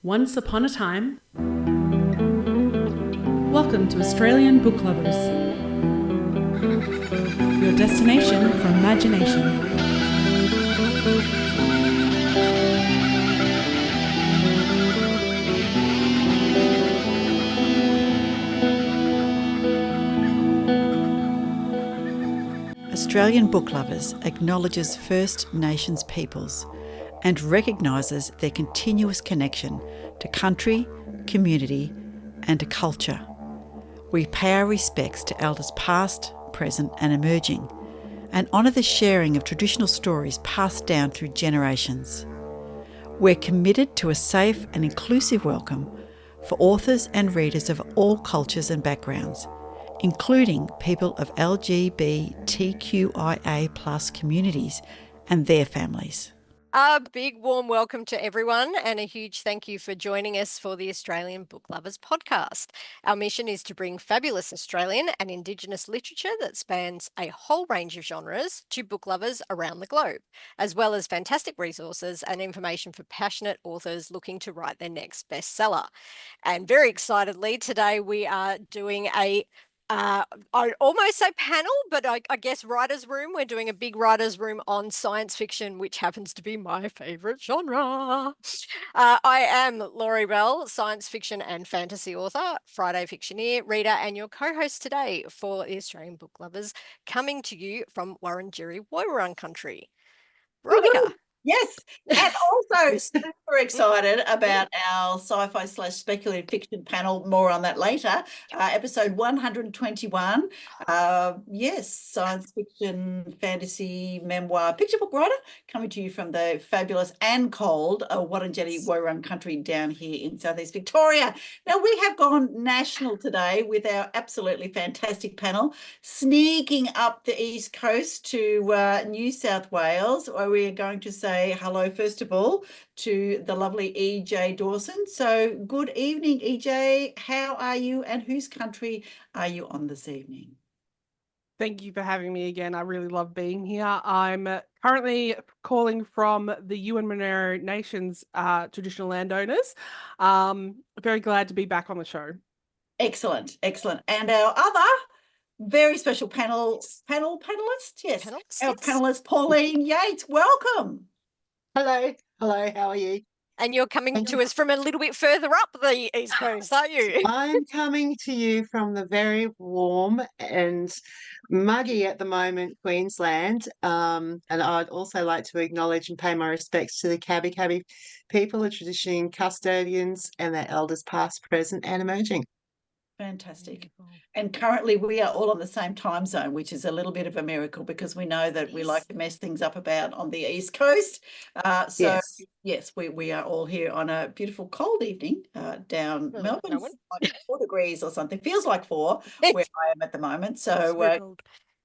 Once upon a time. Welcome to Australian Book Lovers, your destination for imagination. Australian Book Lovers acknowledges First Nations peoples and recognises their continuous connection to country, community and to culture. We pay our respects to elders past, present and emerging, and honour the sharing of traditional stories passed down through generations. We're committed to a safe and inclusive welcome for authors and readers of all cultures and backgrounds, including people of LGBTQIA+ communities and their families. A big warm welcome to everyone and a huge thank you for joining us for the Australian Book Lovers podcast. Our mission is to bring fabulous Australian and Indigenous literature that spans a whole range of genres to book lovers around the globe, as well as fantastic resources and information for passionate authors looking to write their next bestseller. And very excitedly, today we are doing I almost say panel, but I guess writer's room. We're doing a big writer's room on science fiction, which happens to be my favourite genre. I am Laurie Bell, science fiction and fantasy author, Friday fictioneer, reader, and your co-host today for the Australian Book Lovers, coming to you from Wurundjeri Woiwurrung country. Veronica. Yes, and also super excited about our sci-fi / speculative fiction panel. More on that later. Episode 121. Yes, science fiction, fantasy, memoir, picture book writer, coming to you from the fabulous and cold Wurundjeri Woiwurrung country down here in southeast Victoria. Now, we have gone national today with our absolutely fantastic panel, sneaking up the east coast to New South Wales, where we are going to say hello, first of all, to the lovely EJ Dawson. So good evening, EJ. How are you and whose country are you on this evening? Thank you for having me again. I really love being here. I'm currently calling from the Yuin Monero Nation's traditional landowners. Very glad to be back on the show. Excellent. And our other very special panelist, yes. Our panelist, Pauline Yates. Welcome. Hello, how are you? And you're coming to us from a little bit further up the East Coast, aren't you? I'm coming to you from the very warm and muggy at the moment Queensland. And I'd also like to acknowledge and pay my respects to the Kabi people, the tradition custodians and their elders past, present and emerging. Fantastic. And currently we are all on the same time zone, which is a little bit of a miracle because we know that we like to mess things up about on the East Coast. Yes, we are all here on a beautiful cold evening down Melbourne, like 4 degrees or something. Feels like 4 where I am at the moment. So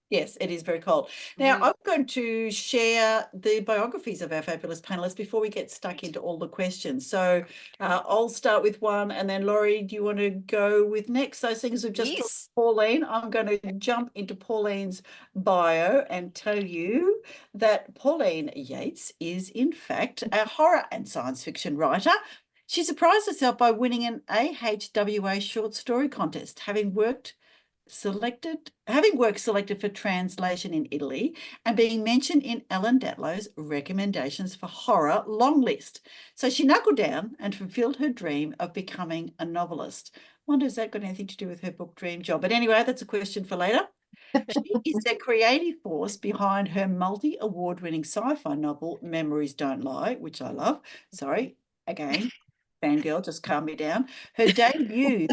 yes, it is very cold. Now, I'm going to share the biographies of our fabulous panelists before we get stuck into all the questions. So I'll start with one, and then Laurie, do you want to go with next? Those things we've just talked to Pauline. I'm going to jump into Pauline's bio and tell you that Pauline Yates is, in fact, a horror and science fiction writer. She surprised herself by winning an AHWA short story contest, having worked selected for translation in Italy and being mentioned in Ellen Datlow's recommendations for horror long list. So she knuckled down and fulfilled her dream of becoming a novelist. Wonder has that got anything to do with her book Dream Job? But anyway, that's a question for later. She is the creative force behind her multi-award-winning sci-fi novel Memories Don't Lie, which I love. Sorry, again, fangirl, just calm me down. Her debut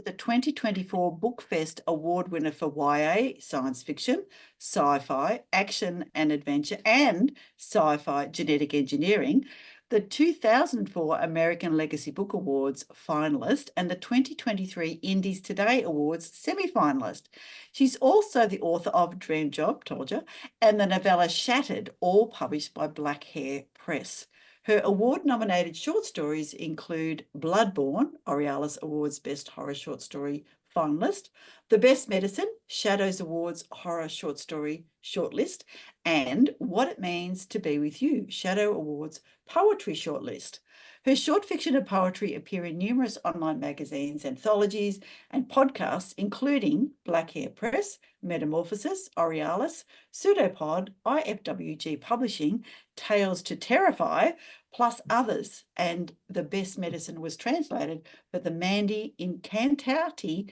the 2024 Bookfest Award winner for YA, science fiction, sci-fi, action and adventure, and sci-fi genetic engineering, the 2004 American Legacy Book Awards finalist, and the 2023 Indies Today Awards semi-finalist. She's also the author of Dream Job, told you, and the novella Shattered, all published by Black Hair Press. Her award-nominated short stories include Bloodborne, Aurealis Awards Best Horror Short Story finalist, The Best Medicine, Shadows Awards Horror Short Story shortlist, and What It Means to Be With You, Shadow Awards Poetry shortlist. Her short fiction and poetry appear in numerous online magazines, anthologies, and podcasts, including Black Hair Press, Metamorphosis, Aurealis, Pseudopod, IFWG Publishing, Tales to Terrify, plus others. And The Best Medicine was translated for the Mondi Incantati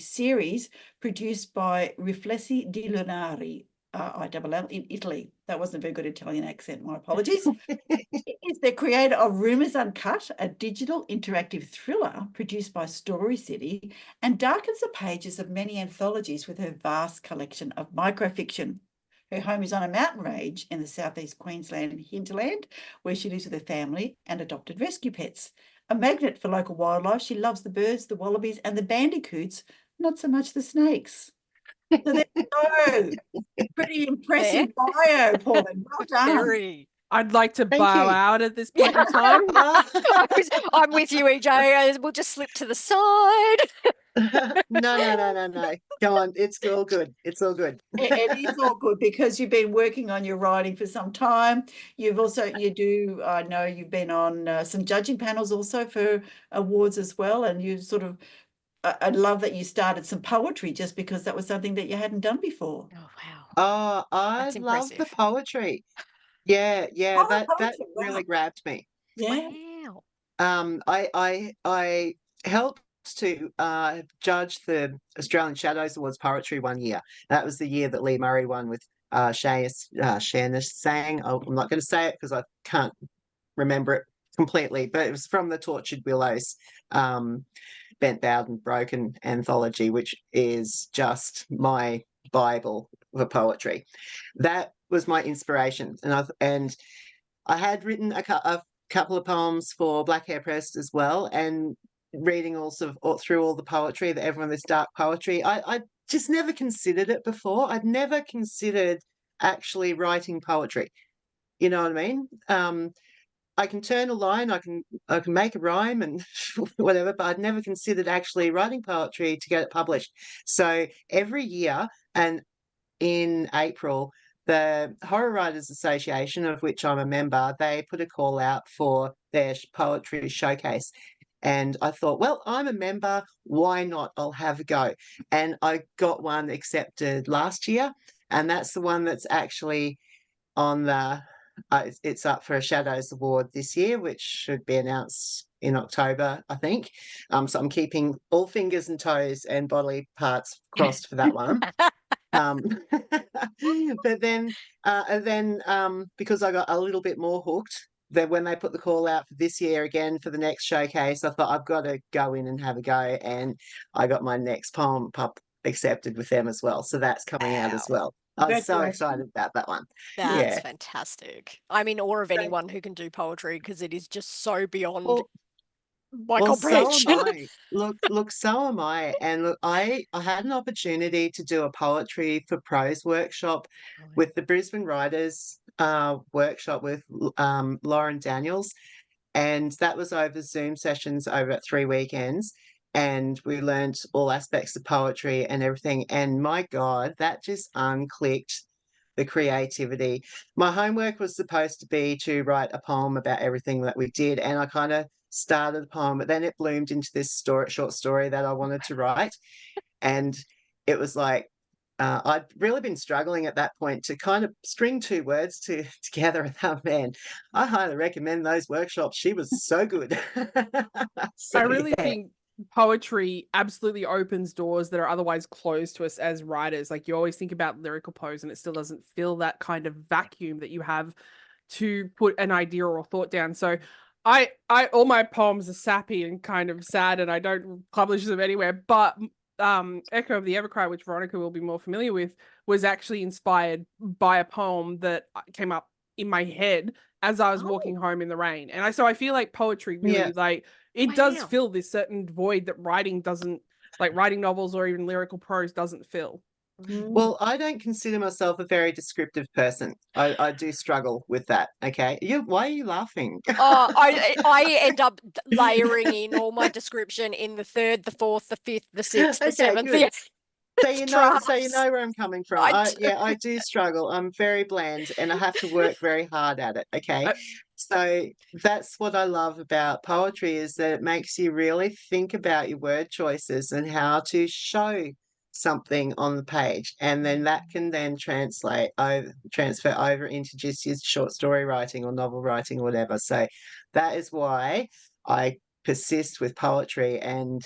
series produced by Riflessi di Lunari, ILL, in Italy. That wasn't a very good Italian accent, my apologies. It is the creator of Rumours Uncut, a digital interactive thriller produced by Story City, and darkens the pages of many anthologies with her vast collection of microfiction. Her home is on a mountain range in the southeast Queensland hinterland, where she lives with her family and adopted rescue pets. A magnet for local wildlife, she loves the birds, the wallabies, and the bandicoots, not so much the snakes. So there you go. Pretty impressive bio, Pauline. Well done. Very. I'd like to Thank bow you. out at this point in time. I'm with you, EJ. We'll just slip to the side. No. Go on. It's all good. It's all good. It is all good because you've been working on your writing for some time. I know you've been on some judging panels also for awards as well. And you sort of, I love that you started some poetry just because that was something that you hadn't done before. Oh, wow. Oh, I That's love the impressive. poetry. Yeah, Oh, that poetry, really wow. grabbed me. Yeah. Wow. I helped to judge the Australian Shadows Awards poetry one year. That was the year that Lee Murray won with Shanna sang. I'm not going to say it because I can't remember it completely, but it was from the Tortured Willows, Bent, Bowed and Broken anthology, which is just my Bible for poetry. That was my inspiration, and I had written a couple of poems for Black Hair Press as well, and reading also through all the poetry, this dark poetry. I just never considered it before. I'd never considered actually writing poetry. You know what I mean? I can turn a line, I can make a rhyme and whatever, but I'd never considered actually writing poetry to get it published. So every year, and in April, the Horror Writers Association, of which I'm a member, they put a call out for their poetry showcase. And I thought, well, I'm a member, why not? I'll have a go. And I got one accepted last year, and that's the one that's actually on the it's up for a Shadows Award this year, which should be announced in October, I think. So I'm keeping all fingers and toes and bodily parts crossed for that one. But then because I got a little bit more hooked, that when they put the call out for this year again for the next showcase, I thought I've got to go in and have a go, and I got my next poem accepted with them as well. So that's coming out as well. I was so excited about that one. That's fantastic. I'm in awe of anyone who can do poetry because it is just so beyond my comprehension. So am I. Look, so am I. And look, I had an opportunity to do a poetry for prose workshop with the Brisbane Writers workshop with Lauren Daniels, and that was over Zoom sessions over 3 weekends, and we learned all aspects of poetry and everything. And my God, that just unclicked the creativity. My homework was supposed to be to write a poem about everything that we did, and I kind of started the poem, but then it bloomed into this short story that I wanted to write. And it was like, I'd really been struggling at that point to kind of string 2 words together. And oh man, I highly recommend those workshops. She was so good. I really think poetry absolutely opens doors that are otherwise closed to us as writers. Like, you always think about lyrical prose and it still doesn't fill that kind of vacuum that you have to put an idea or thought down. So I all my poems are sappy and kind of sad, and I don't publish them anywhere, but Echo of the Evercry, which Veronica will be more familiar with, was actually inspired by a poem that came up in my head as I was walking home in the rain. And so I feel like poetry really it does fill this certain void that writing doesn't, like writing novels or even lyrical prose doesn't fill. Well, I don't consider myself a very descriptive person. I do struggle with that. Okay. Why are you laughing? I end up layering in all my description in the 3rd, the 4th, the 5th, the 6th, the 7th. So you Drafts. know where I'm coming from. I do. I do struggle. I'm very bland and I have to work very hard at it. Okay. I- So that's what I love about poetry is that it makes you really think about your word choices and how to show something on the page. And then that can then transfer over into just your short story writing or novel writing or whatever. So that is why I persist with poetry and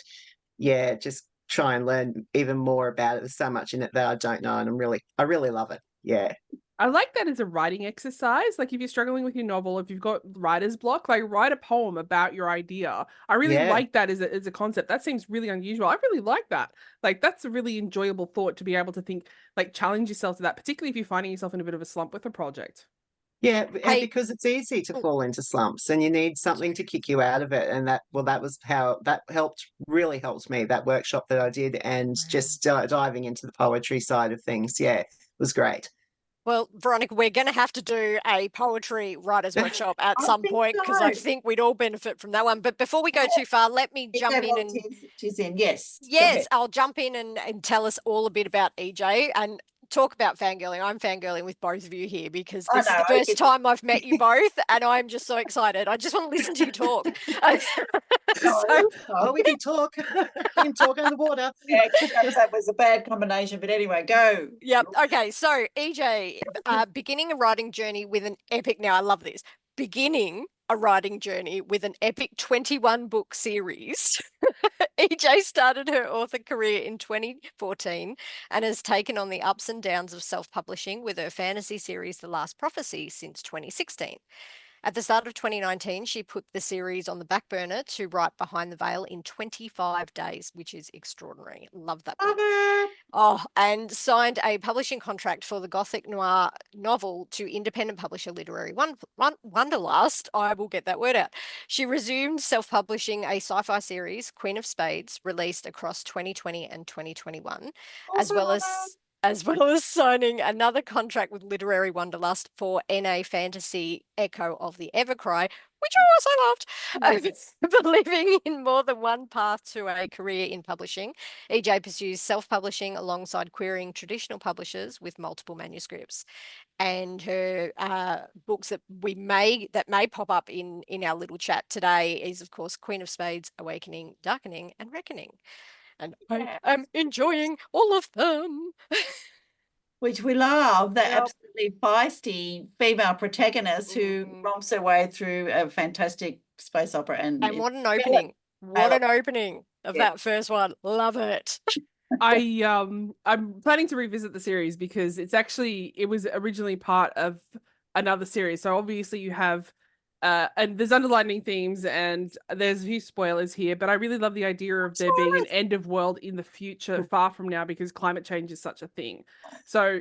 just try and learn even more about it. There's so much in it that I don't know, and I really love it. Yeah. I like that as a writing exercise. Like if you're struggling with your novel, if you've got writer's block, like write a poem about your idea. I really Yeah. like that as a concept. That seems really unusual. I really like that. Like that's a really enjoyable thought to be able to think, like challenge yourself to that, particularly if you're finding yourself in a bit of a slump with a project. Yeah, and Hey, because it's easy to fall into slumps and you need something to kick you out of it. And that was how that really helped me, that workshop that I did, and just diving into the poetry side of things. Yeah, it was great. well, Veronica, we're going to have to do a poetry writers workshop at I some think point because I so. think we'd all benefit from that one. But before we go too far, let me jump in and she's in. Yes. Go yes, ahead. I'll jump in and tell us all a bit about EJ and talk about fangirling. I'm fangirling with both of you here because I this is know, the first it's- time I've met you both, and I'm just so excited. I just want to listen to you talk. No, So, Oh, we can talk. We can talk underwater. yeah, that was a bad combination, but anyway, go. yep. Okay. So, EJ, beginning a writing journey with an epic. Now, I love this. Beginning a writing journey with an epic 21 book series. EJ started her author career in 2014 and has taken on the ups and downs of self-publishing with her fantasy series The Last Prophecy since 2016. At the start of 2019, she put the series on the back burner to write Behind the Veil in 25 days, which is extraordinary. Love that book. Oh, and signed a publishing contract for the Gothic noir novel to independent publisher Literary Wonderlust. I will get that word out. She resumed self-publishing a sci-fi series, Queen of Spades, released across 2020 and 2021, as well as signing another contract with Literary Wonderlust for NA Fantasy Echo of the Evercry, which I also loved. Believing in more than one path to a career in publishing, EJ pursues self-publishing alongside querying traditional publishers with multiple manuscripts. And her books that may pop up in our little chat today is, of course, Queen of Spades, Awakening, Darkening, and Reckoning. And I am enjoying all of them. Which we love, the absolutely feisty female protagonist who romps her way through a fantastic space opera. And what an opening. What an opening of that first one. Love it. I'm planning to revisit the series because it was originally part of another series. So obviously you have and there's underlining themes and there's a few spoilers here, but I really love the idea of there being an end of world in the future far from now because climate change is such a thing. So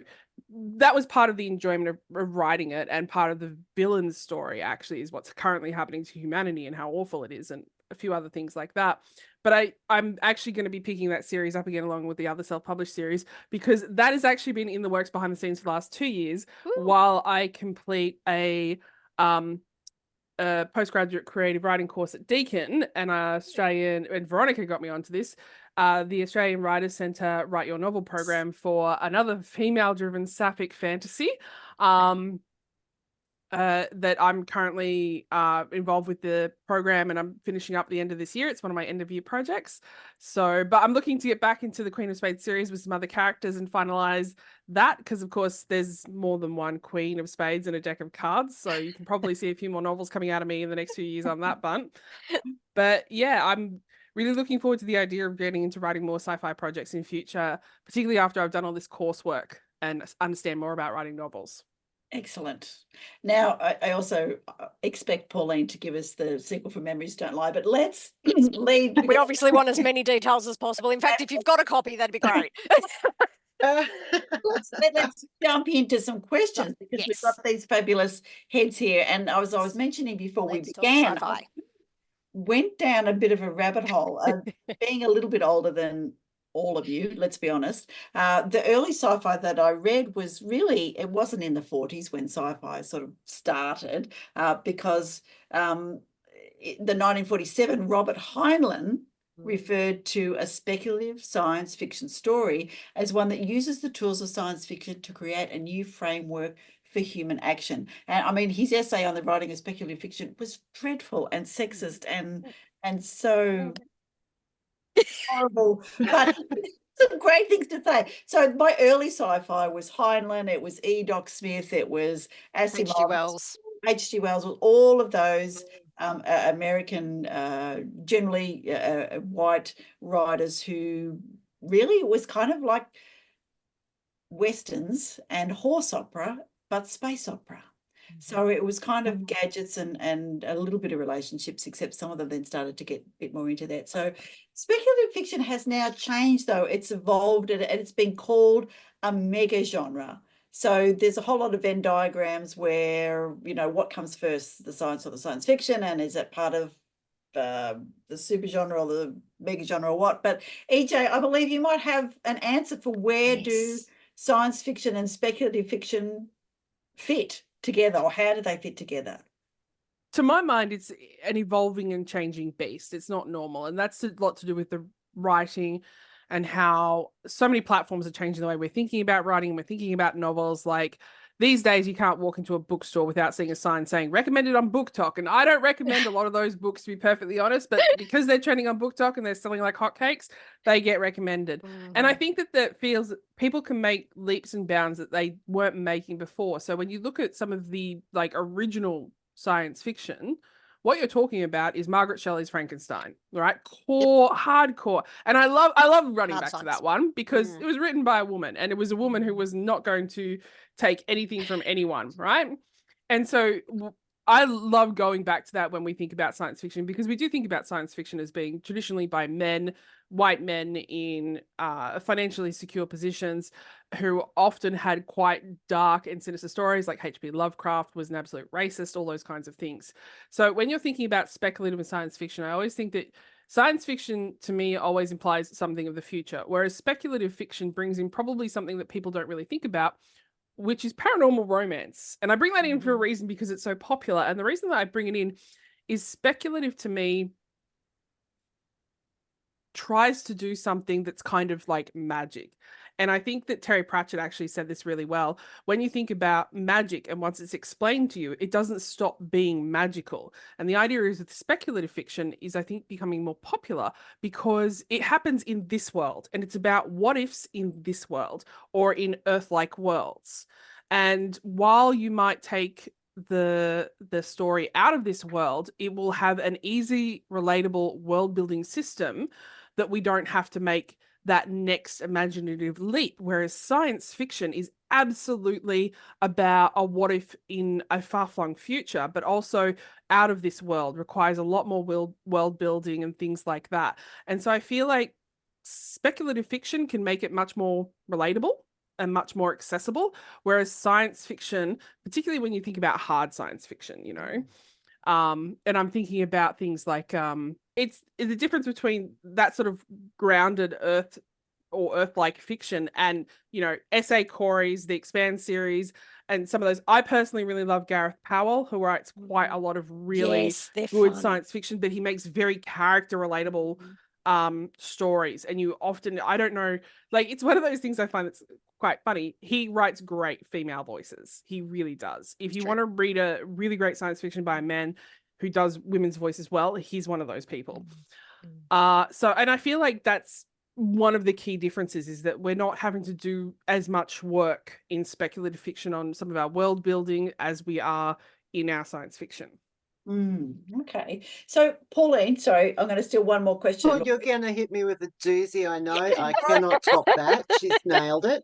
that was part of the enjoyment of writing it, and part of the villain's story actually is what's currently happening to humanity and how awful it is, and a few other things like that. But I'm actually going to be picking that series up again along with the other self-published series because that has actually been in the works behind the scenes for the last 2 years while I complete a postgraduate creative writing course at Deakin, and and Veronica got me onto this, the Australian Writers Centre Write Your Novel program for another female-driven sapphic fantasy. That I'm currently involved with the program, and I'm finishing up the end of this year. It's one of my end of year projects. So, but I'm looking to get back into the Queen of Spades series with some other characters and finalize that because, of course, there's more than one Queen of Spades in a deck of cards. So you can probably see a few more novels coming out of me in the next few years on that bunt. But yeah, I'm really looking forward to the idea of getting into writing more sci-fi projects in future, particularly after I've done all this coursework and understand more about writing novels. Excellent. Now, I also expect Pauline to give us the sequel for Memories Don't Lie, but let's lead. We obviously want as many details as possible. In fact, if you've got a copy, that'd be great. Let's jump into some questions because we've got these fabulous heads here. And I was mentioning before we began, I went down a bit of a rabbit hole, being a little bit older than all of you, let's be honest. The early sci-fi that I read was really, it wasn't in the 40s when sci-fi sort of started, because the 1947 Robert Heinlein referred to a speculative science fiction story as one that uses the tools of science fiction to create a new framework for human action. And I mean, his essay on the writing of speculative fiction was dreadful and sexist and so horrible, but some great things to say. So my early sci-fi was Heinlein, it was E. Doc Smith, it was H.G. Asimov, Wells. H.G. Wells, all of those American, generally white writers who really was kind of like Westerns and horse opera, but space opera. So it was kind of gadgets and a little bit of relationships, except some of them then started to get a bit more into that. So speculative fiction has now changed, though. It's evolved and it's been called a mega genre. So there's a whole lot of Venn diagrams where, you know, what comes first, the science or the science fiction, and is that part of the super genre or the mega genre or what? But EJ, I believe you might have an answer for where do science fiction and speculative fiction fit together, or how do they fit together? To my mind, it's an evolving and changing beast. It's not normal. And that's a lot to do with the writing and how so many platforms are changing the way we're thinking about writing and we're thinking about novels. Like these days, you can't walk into a bookstore without seeing a sign saying recommended on Book Talk. And I don't recommend a lot of those books, to be perfectly honest, but because they're trending on Book Talk and they're selling like hotcakes, they get recommended. And I think that feels that people can make leaps and bounds that they weren't making before. So when you look at some of the like original science fiction, what you're talking about is Margaret Shelley's Frankenstein, right? Core, hardcore. And I love running back to that one because it was written by a woman, and it was a woman who was not going to take anything from anyone, right? And so I love going back to that when we think about science fiction, because we do think about science fiction as being traditionally by men, white men in financially secure positions who often had quite dark and sinister stories, like H.P. Lovecraft was an absolute racist, all those kinds of things. So when you're thinking about speculative and science fiction, I always think that science fiction to me always implies something of the future, whereas speculative fiction brings in probably something that people don't really think about, which is paranormal romance. And I bring that in for a reason because it's so popular. And the reason that I bring it in is speculative to me tries to do something that's kind of like magic. And I think that Terry Pratchett actually said this really well. When you think about magic and once it's explained to you, it doesn't stop being magical. And the idea is with speculative fiction is, I think, becoming more popular because it happens in this world and it's about what ifs in this world or in Earth-like worlds. And while you might take the story out of this world, it will have an easy, relatable world building system that we don't have to make that next imaginative leap. Whereas science fiction is absolutely about a what if in a far-flung future, but also out of this world, requires a lot more world building and things like that. And so I feel like speculative fiction can make it much more relatable and much more accessible, whereas science fiction, particularly when you think about hard science fiction, you know, and I'm thinking about things like it's the difference between that sort of grounded Earth or Earth-like fiction and, you know, S.A. Corey's The Expanse series and some of those. I personally really love Gareth Powell, who writes quite a lot of really good science fiction, but he makes very character relatable stories. And you often, I don't know, like it's one of those things I find that's quite funny. He writes great female voices. He really does. If you want to read a really great science fiction by a man who does women's voices well, he's one of those people. So, and I feel like that's one of the key differences is that we're not having to do as much work in speculative fiction on some of our world building as we are in our science fiction. Okay. So, Pauline, sorry, I'm going to steal one more question. Oh, you're going to hit me with a doozy, I know. I cannot top that. She's nailed it.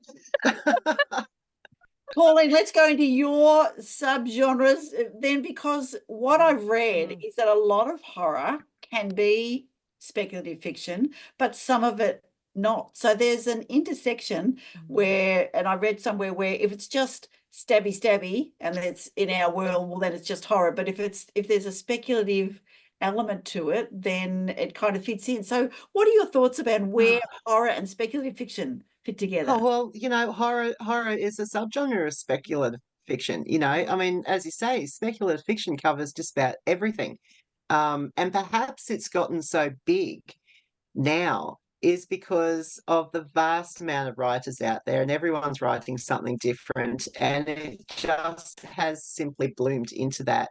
Pauline, let's go into your subgenres then, because what I've read is that a lot of horror can be speculative fiction, but some of it not. So there's an intersection where, and I read somewhere where if it's just stabby and it's in our world, well, then it's just horror. But if there's a speculative element to it, then it kind of fits in. So what are your thoughts about where horror and speculative fiction fit together? Oh, well, you know, horror is a subgenre of speculative fiction. You know, I mean, as you say, speculative fiction covers just about everything. And perhaps it's gotten so big now is because of the vast amount of writers out there, and everyone's writing something different, and it just has simply bloomed into that.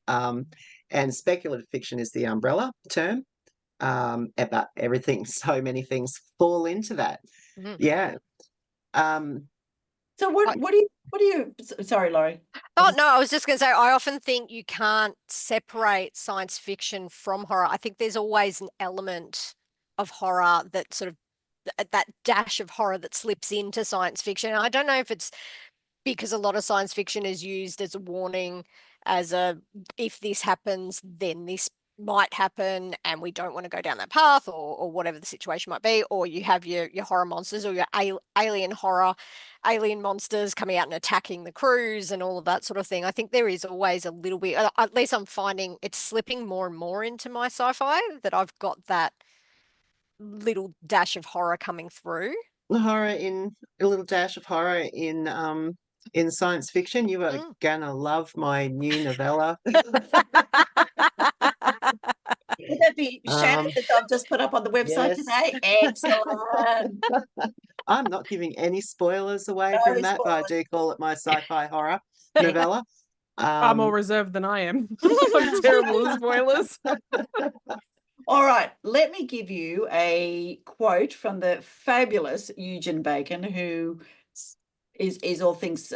And speculative fiction is the umbrella term, but everything, so many things fall into that. Mhm. Yeah. So what do you sorry, Laurie. Oh, no, I was just going to say, I often think you can't separate science fiction from horror. I think there's always an element of horror that sort of that dash of horror that slips into science fiction. I don't know if it's because a lot of science fiction is used as a warning, as a if this happens, then this might happen, and we don't want to go down that path, or whatever the situation might be. Or you have your horror monsters, or your alien horror, alien monsters coming out and attacking the crews and all of that sort of thing. I think there is always a little bit, at least I'm finding it's slipping more and more into my sci-fi, that I've got that little dash of horror coming through. Horror in a little dash of horror in science fiction. You are gonna love my new novella. Would that be Shannon that I've just put up on the website yes. today? Excellent. I'm not giving any spoilers away No from that, but I spoilers. do call it my sci-fi horror novella. Far more reserved than I am. I'm terrible at spoilers. All right, let me give you a quote from the fabulous Eugen Bacon, who is all things,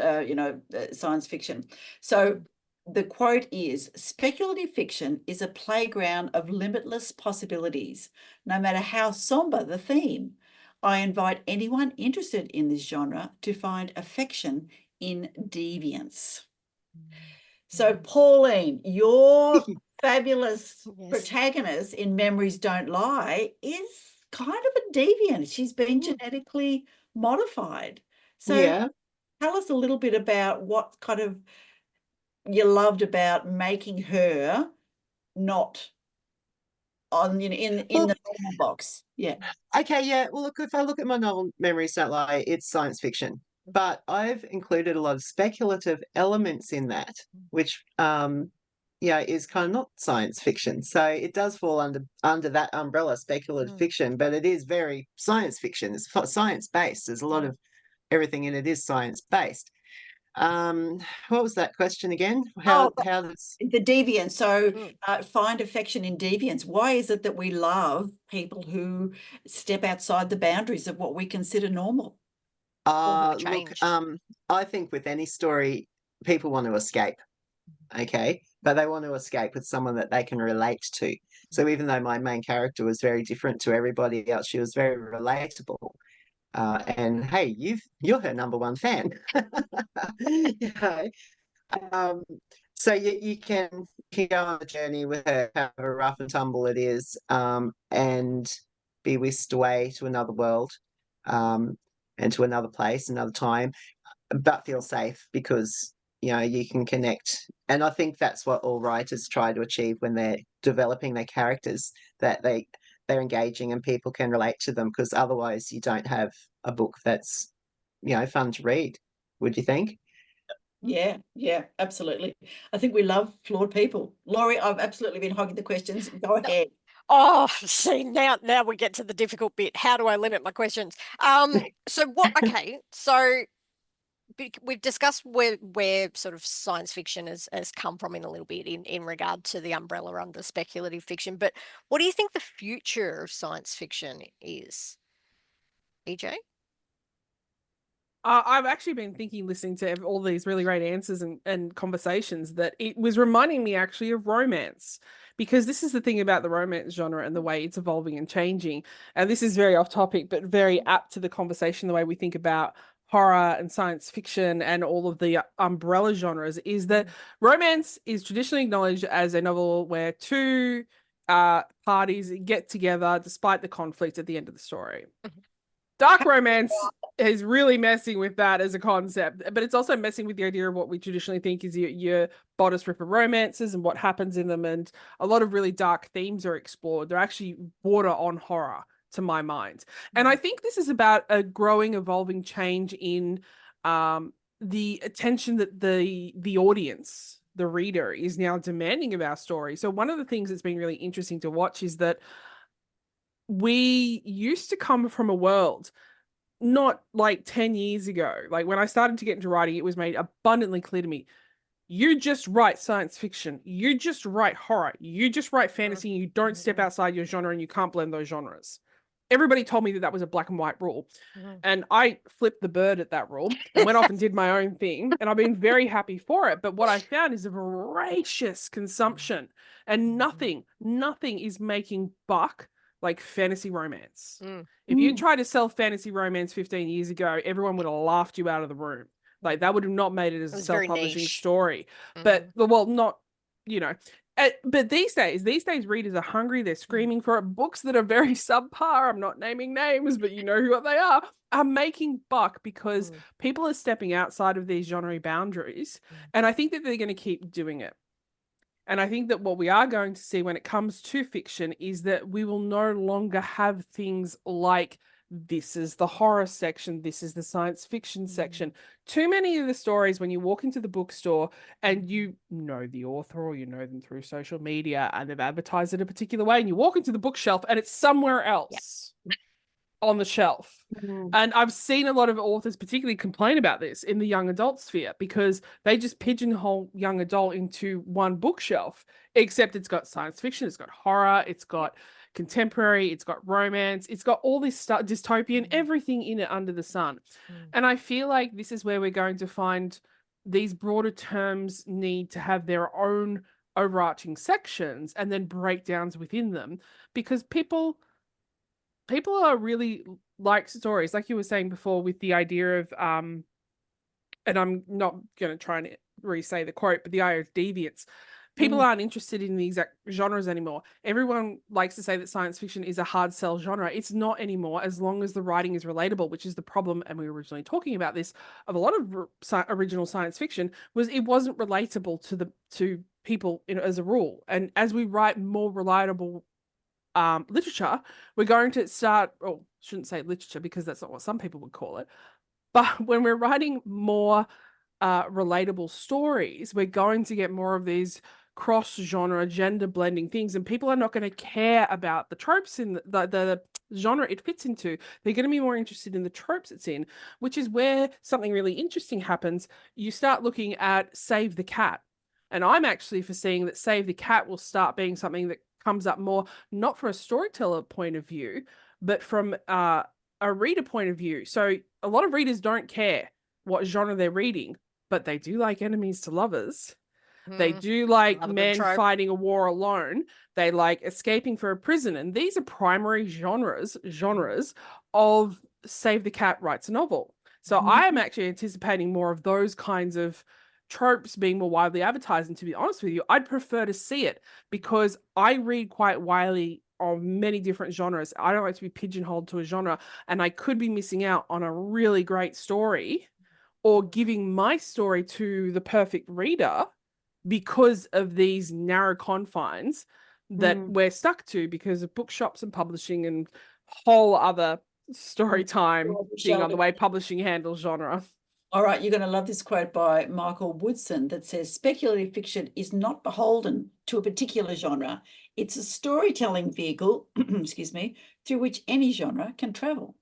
science fiction. So the quote is, "Speculative fiction is a playground of limitless possibilities, no matter how somber the theme. I invite anyone interested in this genre to find affection in deviance." So, Pauline, your fabulous protagonist in Memories Don't Lie is kind of a deviant. She's been genetically modified. So yeah. tell us a little bit about what kind of you loved about making her not on in the normal box. Yeah. Okay, yeah. Well, look, if I look at my novel Memories Don't Lie, it's science fiction. But I've included a lot of speculative elements in that, which is kind of not science fiction. So it does fall under that umbrella, speculative fiction, but it is very science fiction. It's science based. There's a lot of everything in it is science based. What was that question again? How that's the deviance. So find affection in deviance. Why is it that we love people who step outside the boundaries of what we consider normal? Look, I think with any story, people want to escape. Okay, but they want to escape with someone that they can relate to. So even though my main character was very different to everybody else, she was very relatable. And hey, you're her number one fan. So you can go on a journey with her, however rough and tumble it is, and be whisked away to another world, and to another place, another time, but feel safe because you can connect. And I think that's what all writers try to achieve when they're developing their characters, that they're engaging and people can relate to them, because otherwise you don't have a book that's fun to read. Would you think? Yeah, absolutely. I think we love flawed people. Laurie, I've absolutely been hogging the questions. Go ahead. Oh, see, now we get to the difficult bit. How do I limit my questions? So we've discussed where sort of science fiction has come from in a little bit in regard to the umbrella under speculative fiction. But what do you think the future of science fiction is, EJ? I've actually been thinking, listening to all these really great answers and conversations, that it was reminding me actually of romance, because this is the thing about the romance genre and the way it's evolving and changing. And this is very off topic, but very apt to the conversation, the way we think about horror and science fiction and all of the umbrella genres, is that romance is traditionally acknowledged as a novel where two parties get together despite the conflict at the end of the story. Dark romance is really messing with that as a concept, but it's also messing with the idea of what we traditionally think is your bodice ripper romances and what happens in them. And a lot of really dark themes are explored. They're actually border on horror, to my mind. And I think this is about a growing, evolving change in the attention that the audience, the reader, is now demanding of our story. So one of the things that's been really interesting to watch is that we used to come from a world not like 10 years ago. Like when I started to get into writing, it was made abundantly clear to me, you just write science fiction, you just write horror, you just write fantasy, and you don't step outside your genre and you can't blend those genres. Everybody told me that that was a black and white rule. And I flipped the bird at that rule and went off and did my own thing. And I've been very happy for it. But what I found is a voracious consumption, and nothing is making buck like fantasy romance. If you tried to sell fantasy romance 15 years ago, everyone would have laughed you out of the room. Like that would have not made it as a self-publishing story. But, well, not, you know, but these days readers are hungry. They're screaming for it. Books that are very subpar, I'm not naming names, but you know what they are making buck because people are stepping outside of these genre boundaries. And I think that they're going to keep doing it. And I think that what we are going to see when it comes to fiction is that we will no longer have things like this is the horror section, this is the science fiction section. Too many of the stories when you walk into the bookstore and you know the author or you know them through social media and they've advertised it a particular way, and you walk into the bookshelf and it's somewhere else on the shelf. And I've seen a lot of authors particularly complain about this in the young adult sphere because they just pigeonhole young adult into one bookshelf, except it's got science fiction, it's got horror, it's got contemporary, it's got romance, it's got all this stuff, dystopian, everything in it under the sun. And I feel like this is where we're going to find these broader terms need to have their own overarching sections and then breakdowns within them, because people are really like stories, like you were saying before, with the idea of and I'm not going to try and re-say the quote, but the idea of deviance. People aren't interested in the exact genres anymore. Everyone likes to say that science fiction is a hard sell genre. It's not anymore, as long as the writing is relatable, which is the problem. And we were originally talking about this of a lot of original science fiction was it wasn't relatable to people as a rule. And as we write more relatable literature, we're going to start, or shouldn't say literature because that's not what some people would call it, but when we're writing more relatable stories, we're going to get more of these cross-genre, gender blending things, and people are not going to care about the tropes in the genre it fits into. They're going to be more interested in the tropes it's in, which is where something really interesting happens. You start looking at Save the Cat, and I'm actually foreseeing that Save the Cat will start being something that comes up more, not from a storyteller point of view, but from a reader point of view. So a lot of readers don't care what genre they're reading, but they do like enemies to lovers. They do like men fighting a war alone. They like escaping for a prison. And these are primary genres of Save the Cat writes a novel. So I am actually anticipating more of those kinds of tropes being more widely advertised. And to be honest with you, I'd prefer to see it because I read quite widely of many different genres. I don't like to be pigeonholed to a genre, and I could be missing out on a really great story or giving my story to the perfect reader because of these narrow confines that we're stuck to because of bookshops and publishing and whole other story time being on the way publishing handles genre. All right, you're going to love this quote by Michael Woodson that says, speculative fiction is not beholden to a particular genre. It's a storytelling vehicle, excuse me, through which any genre can travel.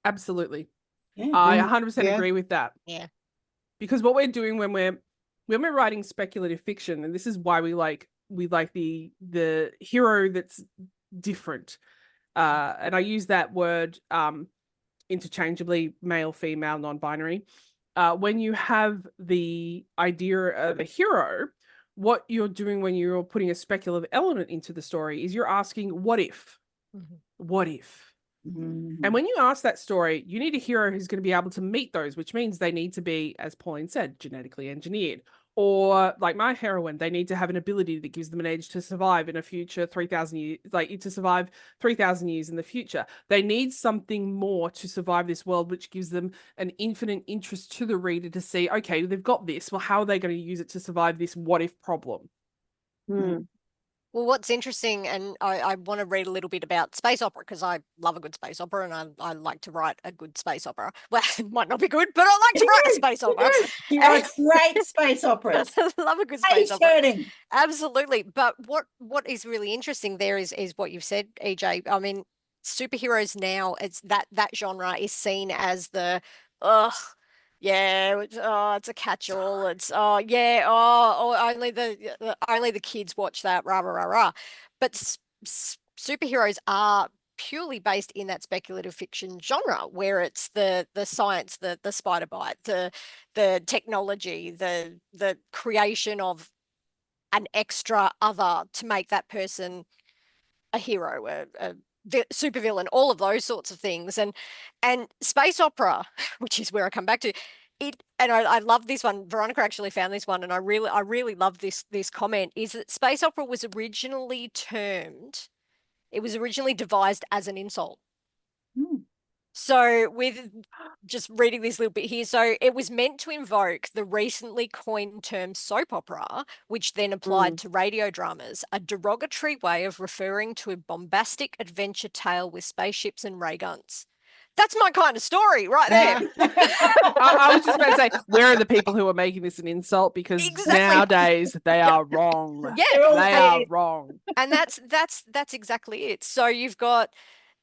Absolutely. Yeah. I 100% agree with that. Yeah. Because what we're doing when we're writing speculative fiction, and this is why we like the hero that's different. And I use that word interchangeably, male, female, non-binary. When you have the idea of a hero, what you're doing when you're putting a speculative element into the story is you're asking, what if? What if? And when you ask that story, you need a hero who's going to be able to meet those, which means they need to be, as Pauline said, genetically engineered. Or like my heroine, they need to have an ability that gives them an edge to survive in a future 3,000 years, like to survive 3,000 years in the future. They need something more to survive this world, which gives them an infinite interest to the reader to see, okay, they've got this. Well, how are they going to use it to survive this what if problem? Well, what's interesting, and I want to read a little bit about space opera because I love a good space opera and I like to write a good space opera. Well, it might not be good, but I like to write a space opera. You write great space operas. I love a good space opera. Page-turning. Absolutely. But what is really interesting there is what you've said, EJ. I mean, superheroes now, it's that genre is seen as the yeah, it's a catch-all. It's only the kids watch that, rah rah rah rah. But superheroes are purely based in that speculative fiction genre, where it's the science, the spider bite, the technology, the creation of an extra other to make that person a hero, a supervillain, all of those sorts of things. And space opera, which is where I come back to it, and I love this one. Veronica actually found this one, and I really love this comment, is that space opera was originally devised as an insult. So with just reading this little bit here, so it was meant to invoke the recently coined term soap opera, which then applied to radio dramas, a derogatory way of referring to a bombastic adventure tale with spaceships and ray guns. That's my kind of story right there. I was just about to say, where are the people who are making this an insult? Because nowadays they are wrong. Yeah, they are wrong. And that's exactly it. So you've got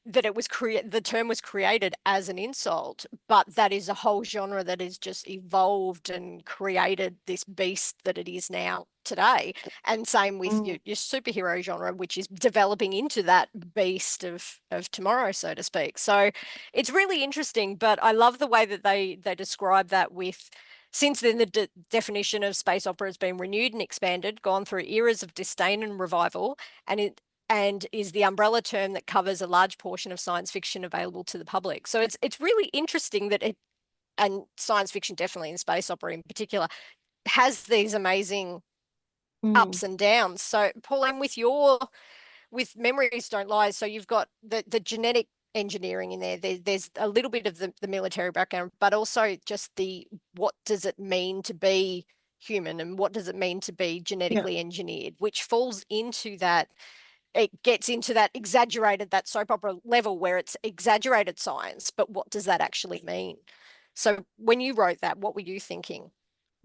that the term was created as an insult, but that is a whole genre that has just evolved and created this beast that it is now today. And same with your superhero genre, which is developing into that beast of tomorrow, so to speak. So it's really interesting, but I love the way that they describe that with. Since then, the definition of space opera has been renewed and expanded, gone through eras of disdain and revival, and is the umbrella term that covers a large portion of science fiction available to the public. So it's really interesting that and science fiction definitely, and space opera in particular, has these amazing ups and downs. So Pauline, with Memories Don't Lie, so you've got the genetic engineering in there. There's a little bit of the military background, but also just what does it mean to be human and what does it mean to be genetically engineered, which falls into that. It gets into that that soap opera level where it's exaggerated science, but what does that actually mean? So when you wrote that, what were you thinking?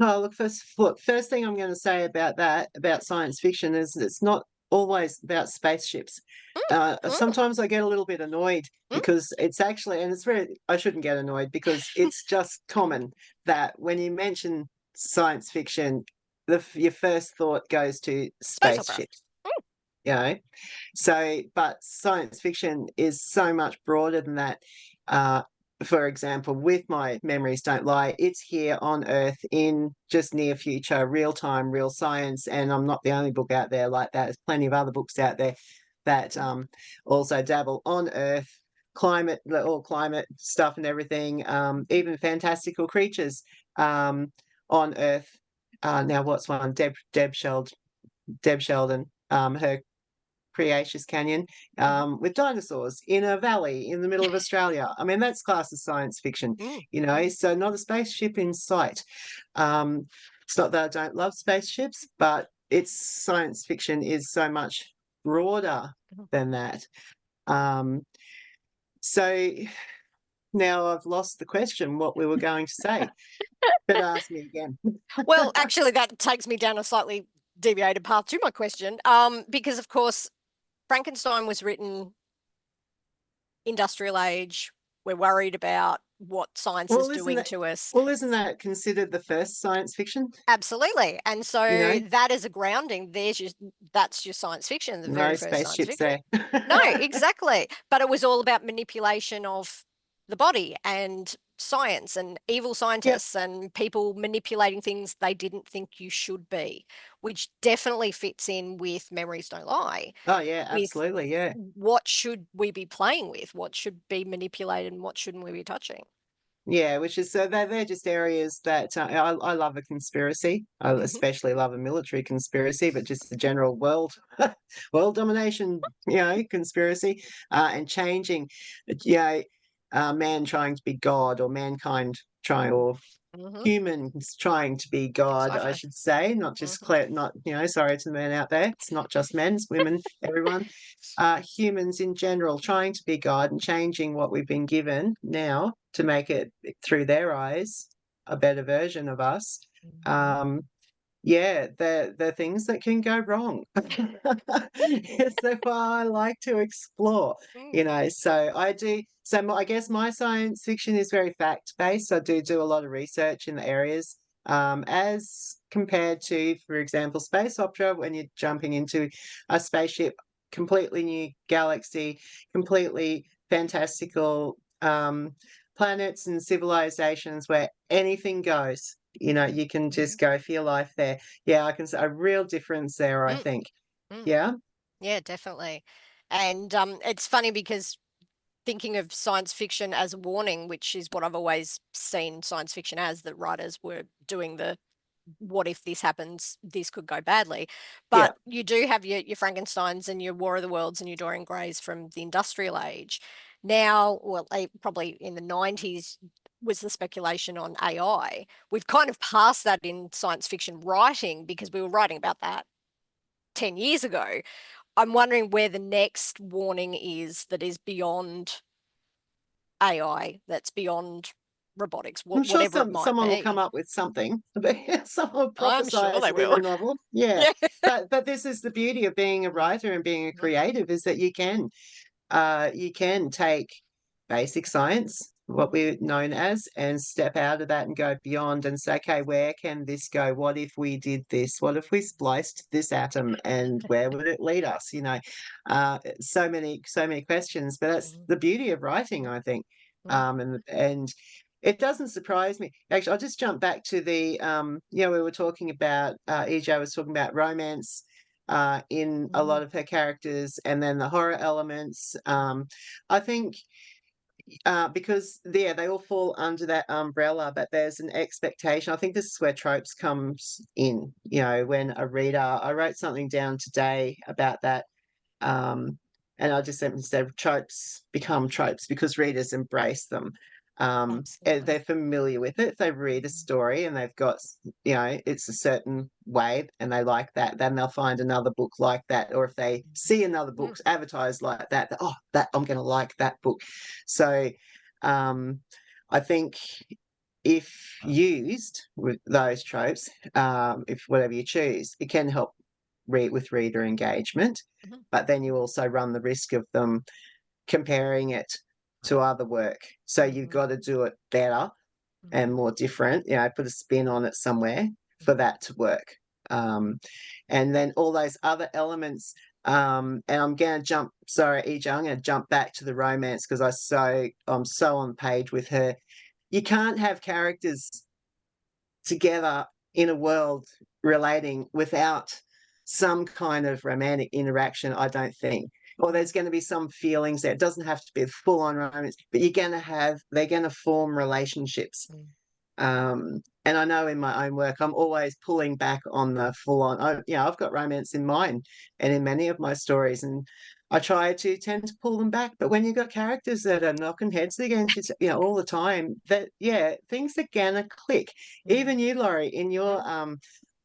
Oh, look, first thing I'm going to say about science fiction is it's not always about spaceships. Sometimes I get a little bit annoyed because it's actually, and I shouldn't get annoyed because it's just common that when you mention science fiction, your first thought goes to spaceships. But science fiction is so much broader than that. For example, with my Memories Don't Lie, it's here on Earth in just near future, real time, real science. And I'm not the only book out there like that. There's plenty of other books out there that also dabble on Earth, climate stuff and everything, even fantastical creatures on Earth. Now, what's one? Deb Sheldon, her Creatious Canyon, with dinosaurs in a valley in the middle of Australia. I mean, that's classed as science fiction, so not a spaceship in sight. It's not that I don't love spaceships, but science fiction is so much broader than that. So now I've lost the question, what we were going to say. But ask me again. Well, actually, that takes me down a slightly deviated path to my question, because, of course, Frankenstein was written industrial age. We're worried about what science is doing to us. Well, isn't that considered the first science fiction? Absolutely. And so that is a grounding. That's your science fiction, the very first science fiction. There. No, exactly. But it was all about manipulation of the body and science and evil scientists and people manipulating things they didn't think you should be, which definitely fits in with Memories Don't Lie. Oh yeah, absolutely. Yeah. What should we be playing with? What should be manipulated and what shouldn't we be touching? Yeah, which is they're just areas that I love a conspiracy. I especially love a military conspiracy, but just the general world domination, conspiracy, and changing, man trying to be God or mankind trying, or humans trying to be God, I Sci-fi. should say, not just not, sorry to the men out there, it's not just men, it's women, everyone. Humans in general trying to be God and changing what we've been given now to make it, through their eyes, a better version of us. Yeah, the things that can go wrong. So I like to explore, so I do. So I guess my science fiction is very fact-based. I do a lot of research in the areas, as compared to, for example, space opera, when you're jumping into a spaceship, completely new galaxy, completely fantastical planets and civilizations where anything goes. You can just go for your life there. Yeah, I can see a real difference there, I think. Yeah. Yeah, definitely. And it's funny because thinking of science fiction as a warning, which is what I've always seen science fiction as, that writers were doing the what if this happens, this could go badly. But you do have your Frankensteins and your War of the Worlds and your Dorian Grays from the industrial age. Now, well, probably in the 90s was the speculation on AI. We've kind of passed that in science fiction writing because we were writing about that 10 years ago. I'm wondering where the next warning is that is beyond AI, that's beyond robotics, I'm sure whatever it might someone be. will come up with something. Someone will I'm sure prophesize they it in will. a novel. Yeah. But this is the beauty of being a writer and being a creative, is that you can take basic science, what we're known as, and step out of that and go beyond and say, okay, where can this go? What if we did this? What if we spliced this atom, and where would it lead us? So many questions. But that's the beauty of writing, I think. And it doesn't surprise me. Actually, I'll just jump back to the we were talking about EJ was talking about romance in a lot of her characters, and then the horror elements. I think because they all fall under that umbrella, but there's an expectation. I think this is where tropes comes in. When a reader, I wrote something down today about that, and I just simply said tropes become tropes because readers embrace them. They're familiar with it. If they read a story and they've got, it's a certain way and they like that, then they'll find another book like that. Or if they see another book advertised like that, that I'm going to like that book. So I think if used with those tropes, if whatever you choose, it can help with reader engagement, but then you also run the risk of them comparing it to other work. So you've got to do it better and more different, put a spin on it somewhere for that to work. And then all those other elements, and I'm going to jump, sorry, EJ, I'm going to jump back to the romance because I'm so on page with her. You can't have characters together in a world relating without some kind of romantic interaction, I don't think. Or there's going to be some feelings there. It doesn't have to be a full-on romance, but they're going to form relationships. And I know in my own work, I'm always pulling back on the full-on. I've got romance in mine and in many of my stories, and I tend to pull them back. But when you've got characters that are knocking heads against you, all the time, things are gonna click. Even you, Laurie, in your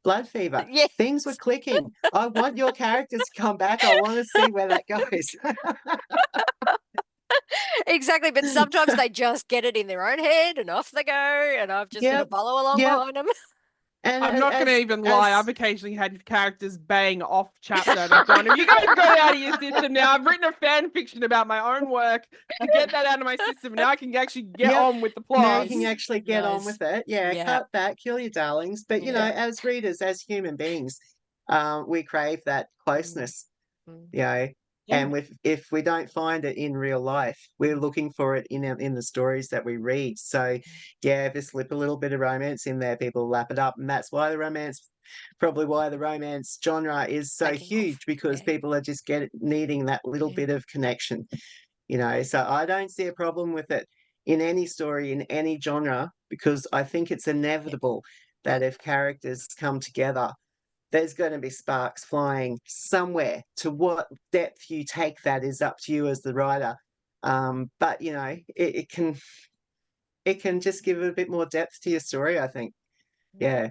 Blood Fever, things were clicking. I want your characters to come back. I want to see where that goes. Exactly, but sometimes they just get it in their own head and off they go, and I've just got to follow along behind them. And I'm not going to even lie. I've occasionally had characters bang off chapter, and I've gone, "Have you guys got it out of your system now? I've written a fan fiction about my own work to get that out of my system. Now I can actually get on with the plot." Now you can actually get on with it. Cut back, kill your darlings. But as readers, as human beings, we crave that closeness. And if we don't find it in real life, we're looking for it in the stories that we read. So, if you slip a little bit of romance in there, people lap it up, and that's why the romance genre is so huge, because people are just needing that little bit of connection. So I don't see a problem with it in any story, in any genre, because I think it's inevitable that if characters come together, there's going to be sparks flying somewhere. To what depth you take that is up to you as the writer. But, it can it can just give a bit more depth to your story, I think. Yeah.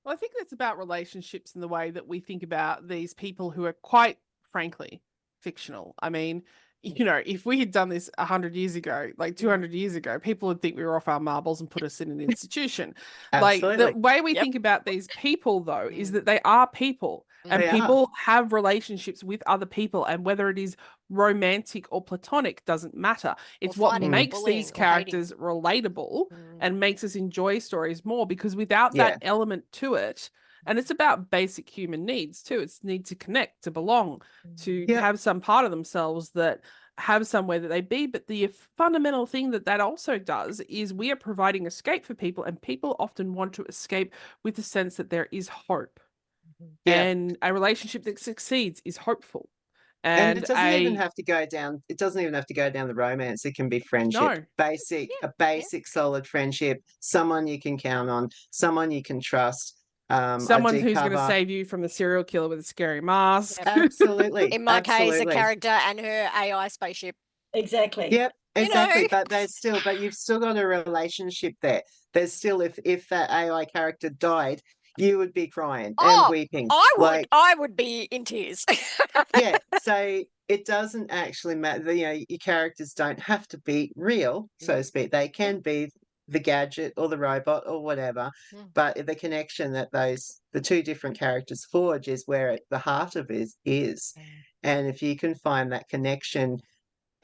Well, I think that's about relationships and the way that we think about these people who are quite frankly fictional. I mean, if we had done this 100 years ago, like 200 years ago, people would think we were off our marbles and put us in an institution. Like the Absolutely. way we Yep. think about these people, though, is that they are people and They are. people have relationships with other people. And whether it is romantic or platonic doesn't matter. It's what fighting or makes bullying these or hating. characters relatable and makes us enjoy stories more, because without that element to it, and it's about basic human needs too. It's need to connect, to belong, to Yep. have some part of themselves that have somewhere that they be. But the fundamental thing that also does is we are providing escape for people, and people often want to escape with the sense that there is hope. Yeah. And a relationship that succeeds is hopeful. And it doesn't even have to go down. It doesn't even have to go down the romance. It can be friendship, No. a basic, solid friendship. Someone you can count on, someone you can trust. Someone who's going to save you from the serial killer with a scary mask. Absolutely. In my case, a absolutely. character and her AI spaceship. Exactly. Yep, You exactly. know. But you've still got a relationship there. There's still, if that AI character died, you would be crying and weeping. I would be in tears. Yeah, so it doesn't actually matter. Your characters don't have to be real, so to speak. They can be the gadget or the robot or whatever, but the connection that the two different characters forge is where the heart of it is. And if you can find that connection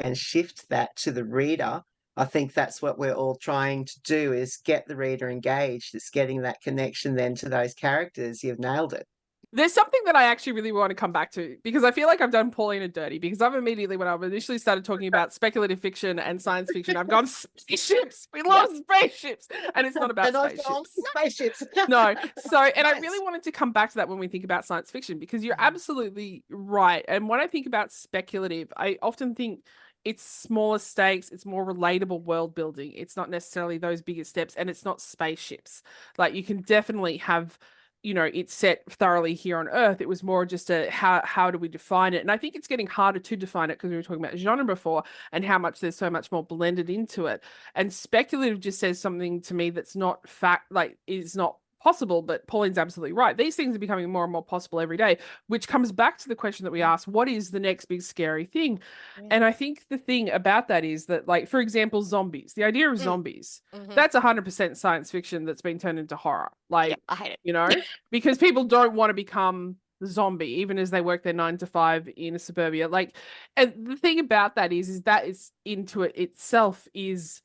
and shift that to the reader, I think that's what we're all trying to do, is get the reader engaged. It's getting that connection then to those characters. You've nailed it. There's something that I actually really want to come back to, because I feel like I've done Pauline a dirty, because I've immediately, when I've initially started talking about speculative fiction and science fiction, I've gone, spaceships, we love spaceships, and it's not about And I've gone, spaceships. spaceships. No. So, and I Nice. really wanted to come back to that when we think about science fiction, because you're absolutely right. And when I think about speculative, I often think it's smaller stakes, it's more relatable world building. It's not necessarily those bigger steps, and it's not spaceships. Like, you can definitely have, it's set thoroughly here on Earth. It was more just how do we define it? And I think it's getting harder to define it, because we were talking about genre before and how much there's so much more blended into it. And speculative just says something to me that's not fact, like is not possible, but Pauline's absolutely right. These things are becoming more and more possible every day, which comes back to the question that we asked, what is the next big scary thing? And I think the thing about that is that, like, for example, zombies, the idea of zombies, that's 100% science fiction that's been turned into horror. Like, I hate it. Because people don't want to become the zombie, even as they work their 9 to 5 in a suburbia. Like, and the thing about that is that it's into it itself is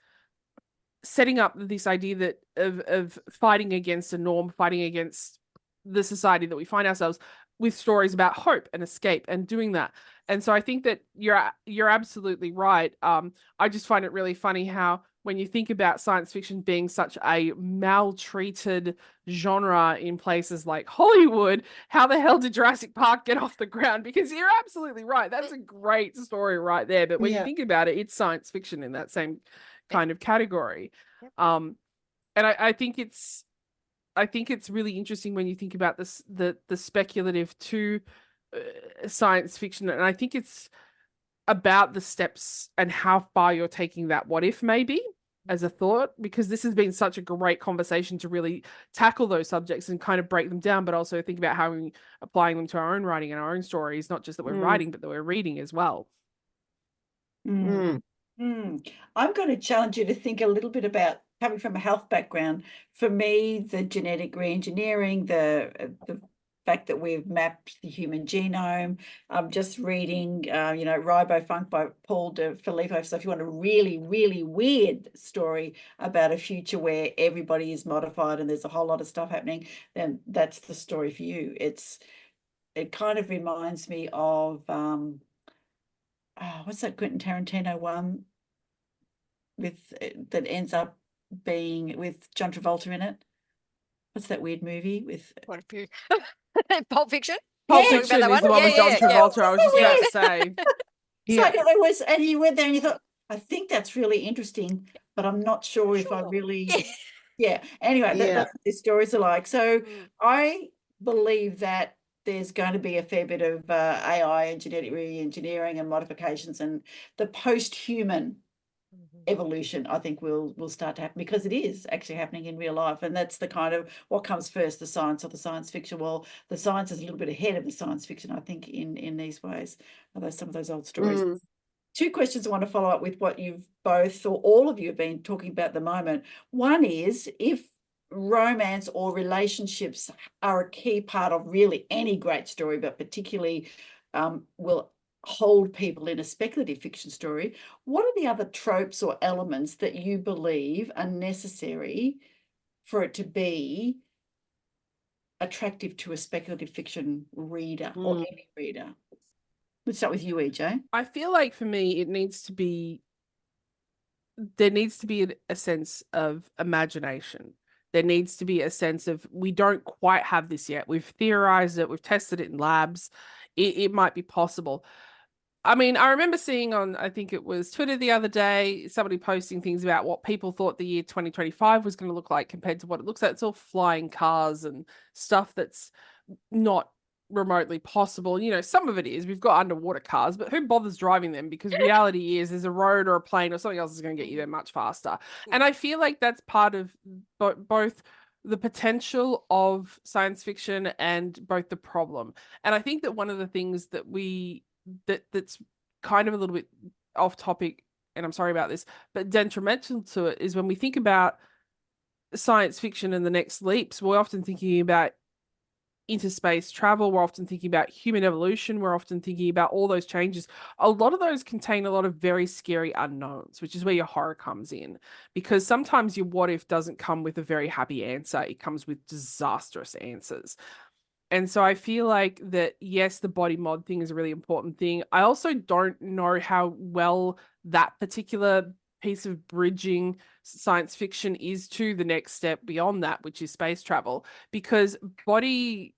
setting up this idea that of fighting against a norm, fighting against the society that we find ourselves, with stories about hope and escape and doing that. And so I think that you're absolutely right. I just find it really funny how, when you think about science fiction being such a maltreated genre in places like Hollywood, how the hell did Jurassic Park get off the ground? Because you're absolutely right. That's a great story right there. But when you think about it, it's science fiction in that same kind of category. And I think it's really interesting when you think about this, the speculative to science fiction. And I think it's about the steps and how far you're taking that what if maybe as a thought, because this has been such a great conversation to really tackle those subjects and kind of break them down, but also think about how we're applying them to our own writing and our own stories, not just that we're writing, but that we're reading as well. I'm going to challenge you to think a little bit about, coming from a health background. For me, the genetic re-engineering, the fact that we've mapped the human genome. I'm just reading, Ribofunk by Paul de Filippo. So if you want a really, really weird story about a future where everybody is modified and there's a whole lot of stuff happening, then that's the story for you. It kind of reminds me of what's that Quentin Tarantino one with that ends up being with John Travolta in it? What's that weird movie with? What a few. Pulp Fiction? Pulp Fiction is the one with John Travolta. I was just about to say. So it was, and you went there and you thought, I think that's really interesting, but I'm not sure if I really. Anyway, that's what these stories are like. So I believe that there's going to be a fair bit of AI and genetic re-engineering and modifications, and the post-human evolution, I think, will start to happen, because it is actually happening in real life. And that's the kind of what comes first, the science or the science fiction. Well, the science is a little bit ahead of the science fiction, I think, in these ways, although some of those old stories. Two questions I want to follow up with what you've both, or all of you, have been talking about at the moment. One is, if romance or relationships are a key part of really any great story, but particularly will hold people in a speculative fiction story, what are the other tropes or elements that you believe are necessary for it to be attractive to a speculative fiction reader or any reader? Let's start with you, EJ. I feel like for me, there needs to be a sense of imagination. There needs to be a sense of, we don't quite have this yet. We've theorized it. We've tested it in labs. It might be possible. I mean, I remember seeing on, I think it was Twitter the other day, somebody posting things about what people thought the year 2025 was going to look like compared to what it looks like. It's all flying cars and stuff that's not remotely possible. You know, some of it is. We've got underwater cars, but who bothers driving them? Because reality is, there's a road or a plane or something else is going to get you there much faster. And I feel like that's part of both the potential of science fiction and both the problem. And I think that one of the things that that's kind of a little bit off topic, and I'm sorry about this, but detrimental to it, is when we think about science fiction and the next leaps, we're often thinking about interspace travel, we're often thinking about human evolution, we're often thinking about all those changes. A lot of those contain a lot of very scary unknowns, which is where your horror comes in, because sometimes your what if doesn't come with a very happy answer, it comes with disastrous answers. And so I feel like that, yes, the body mod thing is a really important thing. I also don't know how well that particular piece of bridging science fiction is to the next step beyond that, which is space travel, because body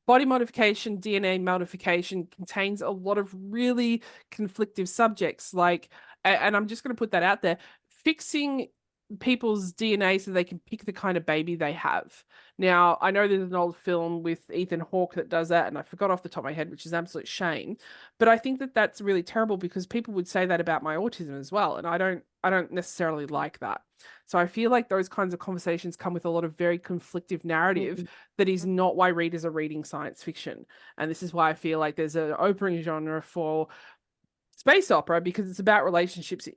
modification, DNA modification contains a lot of really conflictive subjects. Like, and I'm just going to put that out there, fixing people's DNA so they can pick the kind of baby they have. Now, I know there's an old film with Ethan Hawke that does that, and I forgot off the top of my head, which is an absolute shame. But I think that that's really terrible, because people would say that about my autism as well, and I don't necessarily like that. So I feel like those kinds of conversations come with a lot of very conflictive narrative that is not why readers are reading science fiction. And this is why I feel like there's an opening genre for space opera, because it's about relationships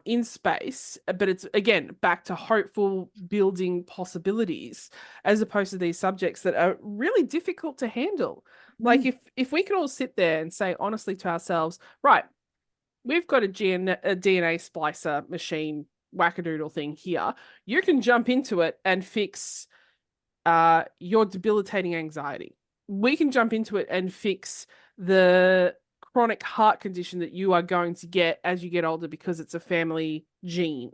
in space, but it's, again, back to hopeful building possibilities, as opposed to these subjects that are really difficult to handle. Like, if we could all sit there and say honestly to ourselves, right, we've got a DNA splicer machine wackadoodle thing here, you can jump into it and fix your debilitating anxiety. We can jump into it and fix the chronic heart condition that you are going to get as you get older, because it's a family gene,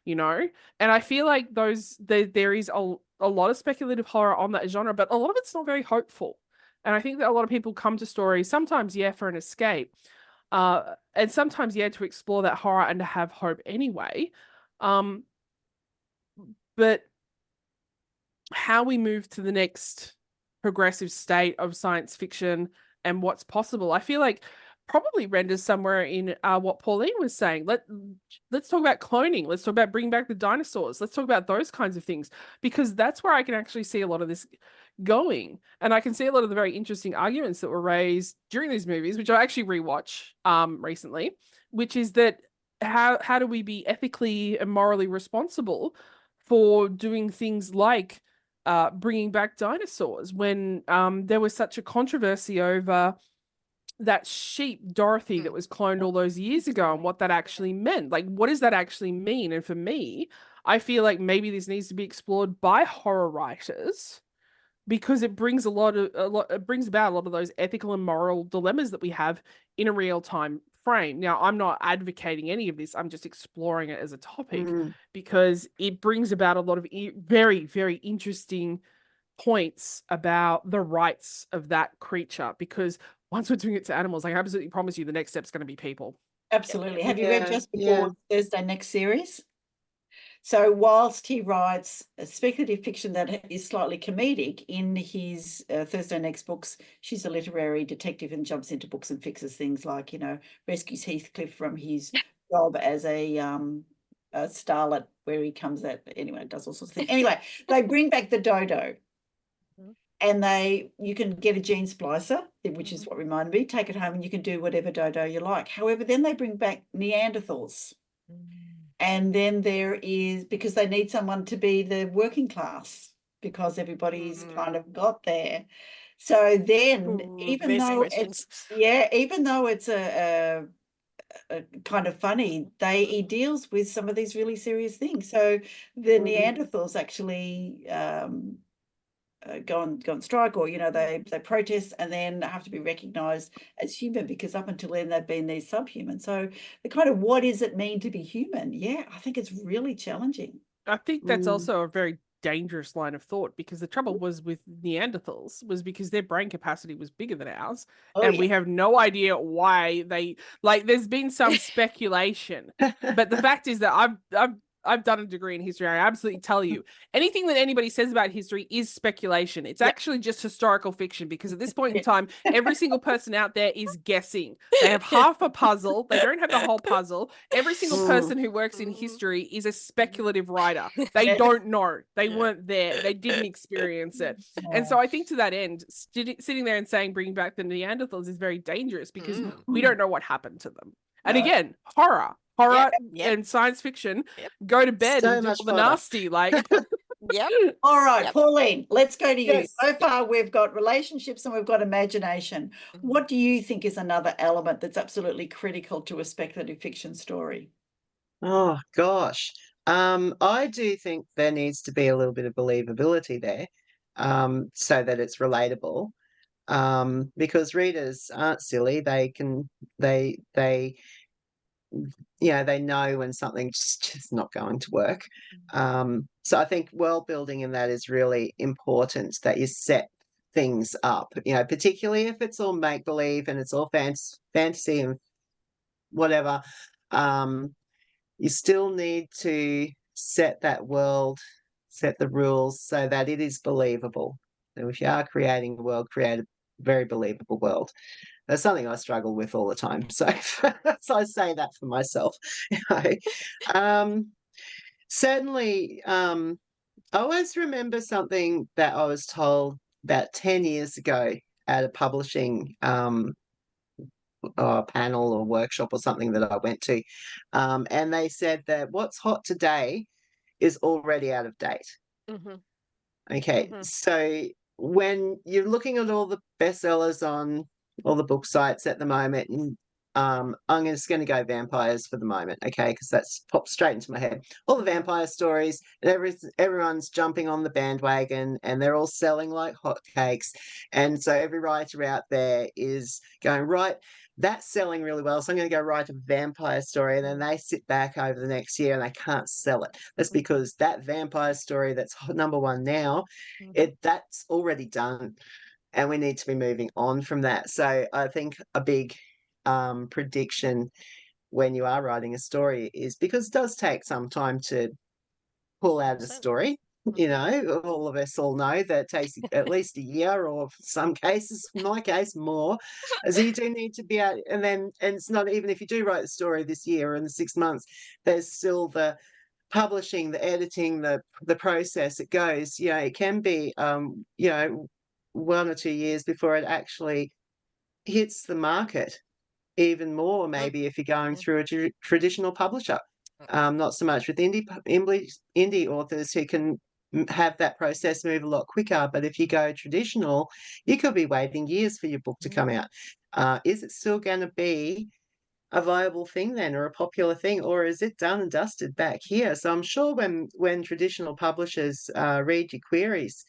you know? And I feel like there is a lot of speculative horror on that genre, but a lot of it's not very hopeful. And I think that a lot of people come to stories, sometimes, yeah, for an escape, and sometimes, yeah, to explore that horror and to have hope anyway. But how we move to the next progressive state of science fiction and what's possible, I feel like probably renders somewhere in what Pauline was saying. Let's talk about cloning. Let's talk about bringing back the dinosaurs. Let's talk about those kinds of things, because that's where I can actually see a lot of this going. And I can see a lot of the very interesting arguments that were raised during these movies, which I actually rewatch recently, which is that how do we be ethically and morally responsible for doing things like bringing back dinosaurs, when there was such a controversy over that sheep Dorothy that was cloned all those years ago, and what that actually meant. Like, what does that actually mean? And for me, I feel like maybe this needs to be explored by horror writers, because it brings about a lot of those ethical and moral dilemmas that we have in a real time frame. Now, I'm not advocating any of this. I'm just exploring it as a topic, because it brings about a lot of very, very interesting points about the rights of that creature, because once we're doing it to animals, I absolutely promise you the next step's going to be people. Absolutely. Have you read Just Before Thursday Next series? So whilst he writes a speculative fiction that is slightly comedic, in his Thursday Next books, she's a literary detective and jumps into books and fixes things like, rescues Heathcliff from his job as a starlet where he comes at, anyway, does all sorts of things. Anyway, they bring back the dodo. And you can get a gene splicer, which is what reminded me, take it home and you can do whatever dodo you like. However, then they bring back Neanderthals. And then there is, because they need someone to be the working class, because everybody's kind of got there. So then, even though it's a kind of funny, he deals with some of these really serious things. So the Neanderthals actually go on strike, or they protest and then have to be recognized as human, because up until then they've been these subhuman. So the kind of, what does it mean to be human? Yeah, I think it's really challenging. I think that's also a very dangerous line of thought, because the trouble was with Neanderthals was because their brain capacity was bigger than ours, and we have no idea why there's been some speculation, but the fact is that I've done a degree in history. I absolutely tell you, anything that anybody says about history is speculation. It's actually just historical fiction, because at this point in time, every single person out there is guessing. They have half a puzzle. They don't have the whole puzzle. Every single person who works in history is a speculative writer. They don't know. They weren't there. They didn't experience it. And so I think, to that end, sitting there and saying bring back the Neanderthals is very dangerous, because we don't know what happened to them. And again, horror and science fiction, go to bed and do all the nasty, All right, Pauline, let's go to you. So far we've got relationships and we've got imagination. What do you think is another element that's absolutely critical to a speculative fiction story? Oh gosh, I do think there needs to be a little bit of believability there, so that it's relatable, because readers aren't silly. They they know when something's just not going to work. So I think world building in that is really important, that you set things up, particularly if it's all make believe and it's all fantasy and whatever. You still need to set that world, set the rules so that it is believable. So if you are creating a world, create a very believable world. That's something I struggle with all the time. So, so I say that for myself. Certainly, I always remember something that I was told about 10 years ago at a publishing panel or workshop or something that I went to. And they said that what's hot today is already out of date. Okay, so when you're looking at all the bestsellers on all the book sites at the moment, and I'm just going to go vampires for the moment, okay, because that's popped straight into my head. All the vampire stories, and everyone's jumping on the bandwagon, and they're all selling like hotcakes. And so every writer out there is going, right, that's selling really well, so I'm going to go write a vampire story. And then they sit back over the next year and they can't sell it. That's because that vampire story that's number one now, that's already done, and we need to be moving on from that. So I think a big prediction when you are writing a story is, because it does take some time to pull out a story. All of us all know that it takes at least a year, or some cases, in my case, more. So you do need to be out, and it's not even if you do write the story this year or in the 6 months, there's still the publishing, the editing, the process it goes. It can be 1 or 2 years before it actually hits the market. Even more, maybe, if you're going through a traditional publisher. Not so much with indie authors who can have that process move a lot quicker. But if you go traditional, you could be waiting years for your book to come out. Is it still going to be a viable thing then, or a popular thing, or is it done and dusted back here? So I'm sure when traditional publishers read your queries,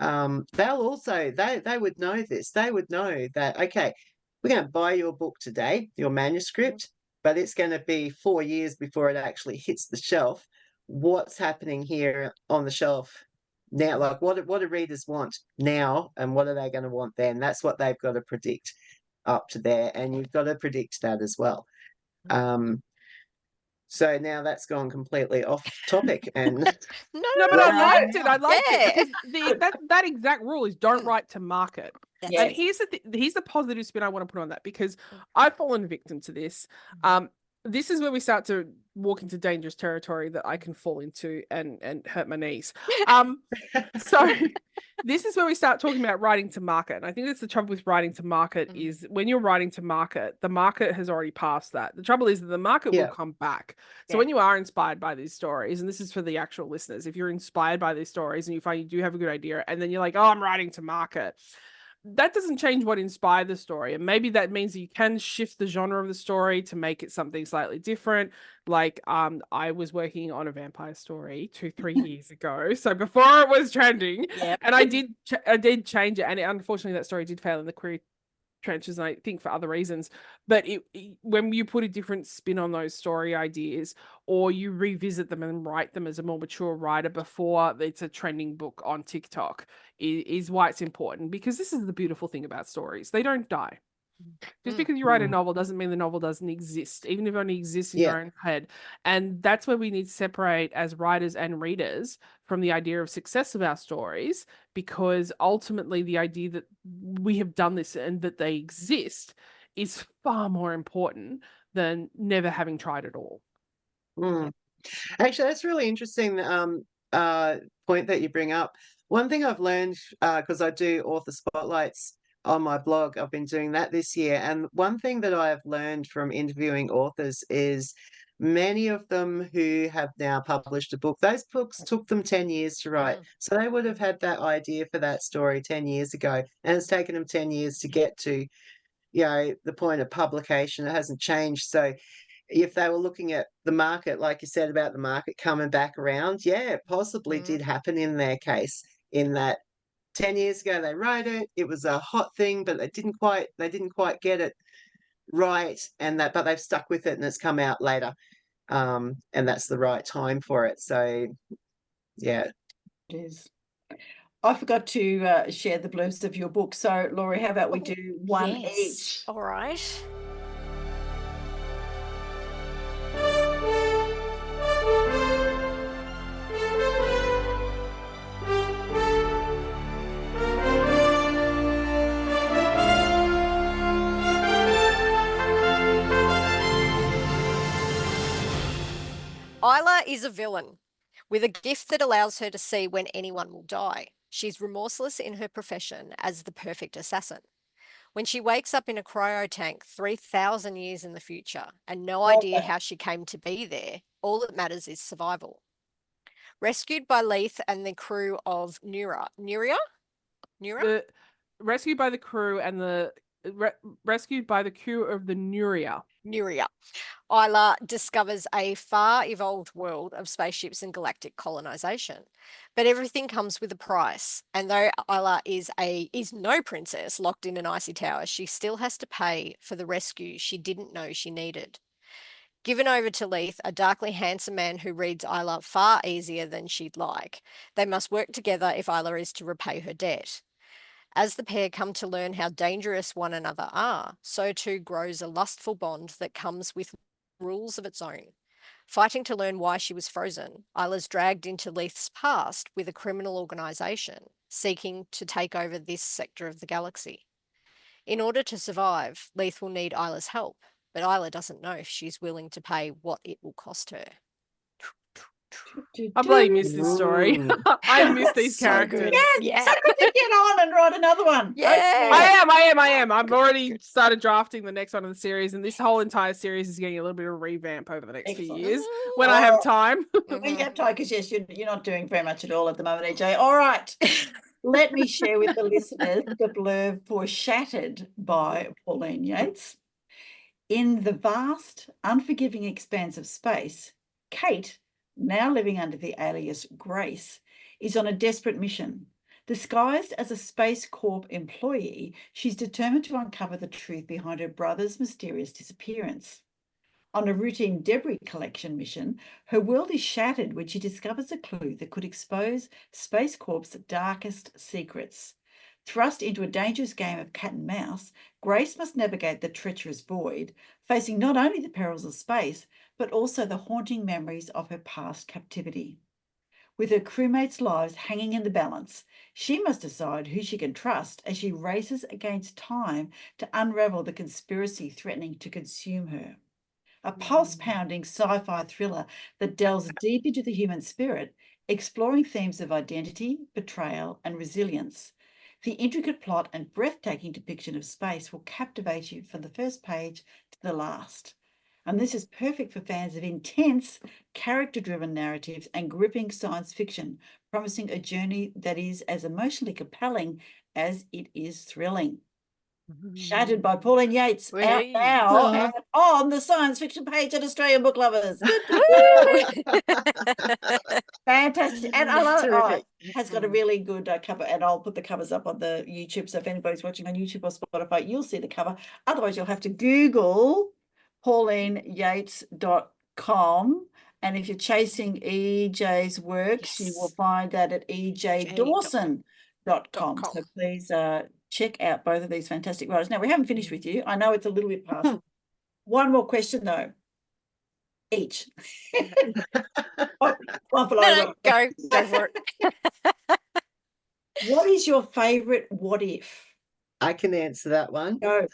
they'll also, they would know this. They would know that, okay, we're going to buy your book today, your manuscript, but it's going to be 4 years before it actually hits the shelf. What's happening here on the shelf now? Like, what do readers want now, and what are they going to want then? That's what they've got to predict up to there, and you've got to predict that as well. So now that's gone completely off topic, and no, but I liked it. I liked it, because that exact rule is don't write to market. And here's the positive spin I want to put on that, because I've fallen victim to this. this is where we start to walk into dangerous territory that I can fall into and hurt my knees. So this is where we start talking about writing to market. And I think that's the trouble with writing to market is when you're writing to market, the market has already passed that. The trouble is that the market will come back. So when you are inspired by these stories, and this is for the actual listeners, if you're inspired by these stories and you find you do have a good idea, and then you're like, oh, I'm writing to market, that doesn't change what inspired the story. And maybe that means that you can shift the genre of the story to make it something slightly different. Like I was working on a vampire story 2-3 years ago, so before it was trending, and I did change it, and unfortunately that story did fail in the query trenches, and I think for other reasons. But when you put a different spin on those story ideas, or you revisit them and write them as a more mature writer before it's a trending book on TikTok, is why it's important. Because this is the beautiful thing about stories. They don't die. Just because you write a novel doesn't mean the novel doesn't exist, even if it only exists in your own head. And that's where we need to separate as writers and readers from the idea of success of our stories, because ultimately the idea that we have done this and that they exist is far more important than never having tried at all. Actually, that's really interesting point that you bring up. One thing I've learned, because I do author spotlights on my blog, I've been doing that this year. And one thing that I have learned from interviewing authors is many of them who have now published a book, those books took them 10 years to write. So they would have had that idea for that story 10 years ago. And it's taken them 10 years to get to, the point of publication. It hasn't changed. So if they were looking at the market, like you said about the market coming back around, it possibly did happen in their case, in that 10 years ago they wrote it, it was a hot thing, but they didn't quite get it right, but they've stuck with it and it's come out later, and that's the right time for it. So it is. I forgot to share the blurbs of your book, so Laurie, how about we do one each? All right. Isla is a villain with a gift that allows her to see when anyone will die. She's remorseless in her profession as the perfect assassin. When she wakes up in a cryo tank 3,000 years in the future and no idea how she came to be there, all that matters is survival. Rescued by Leith and the crew of Nuria? Rescued by the crew and rescued by the crew of the Nuria. Isla discovers a far-evolved world of spaceships and galactic colonization. But everything comes with a price. And though Isla is no princess locked in an icy tower, she still has to pay for the rescue she didn't know she needed. Given over to Leith, a darkly handsome man who reads Isla far easier than she'd like, they must work together if Isla is to repay her debt. As the pair come to learn how dangerous one another are, so too grows a lustful bond that comes with rules of its own. Fighting to learn why she was frozen, Isla's dragged into Leith's past with a criminal organisation seeking to take over this sector of the galaxy. In order to survive, Leith will need Isla's help, but Isla doesn't know if she's willing to pay what it will cost her. I bloody miss this story. I miss these characters. Yes, so good to get on and write another one. Yeah. I am. I've already started drafting the next one in the series, and this whole entire series is getting a little bit of a revamp over the next few years when I have time. When you have time, because yes, you're not doing very much at all at the moment, EJ. All right. Let me share with the listeners the blurb for Shattered by Pauline Yates. In the vast, unforgiving expanse of space, Kate, now living under the alias Grace, is on a desperate mission. Disguised as a Space Corp employee, she's determined to uncover the truth behind her brother's mysterious disappearance. On a routine debris collection mission, her world is shattered when she discovers a clue that could expose Space Corp's darkest secrets. Thrust into a dangerous game of cat and mouse, Grace must navigate the treacherous void, facing not only the perils of space, but also the haunting memories of her past captivity. With her crewmates' lives hanging in the balance, she must decide who she can trust as she races against time to unravel the conspiracy threatening to consume her. a pulse-pounding sci-fi thriller that delves deep into the human spirit, exploring themes of identity, betrayal, and resilience. The intricate plot and breathtaking depiction of space will captivate you from the first page to the last. And this is perfect for fans of intense, character-driven narratives and gripping science fiction, promising a journey that is as emotionally compelling as it is thrilling. Shattered by Pauline Yates, out Whee! now and on the science fiction page at Australian Book Lovers. Fantastic. And I love Terrific. it has got a really good cover, and I'll put the covers up on the YouTube. So if anybody's watching on YouTube or Spotify, you'll see the cover. Otherwise, you'll have to Google paulineyates.com. And if you're chasing EJ's works, you will Yes. find that at ejdawson.com. So please check out both of these fantastic writers. Now, we haven't finished with you. I know it's a little bit past. One more question, though. Each. One for No, go for it. What is your favourite what if? I can answer that one. Go.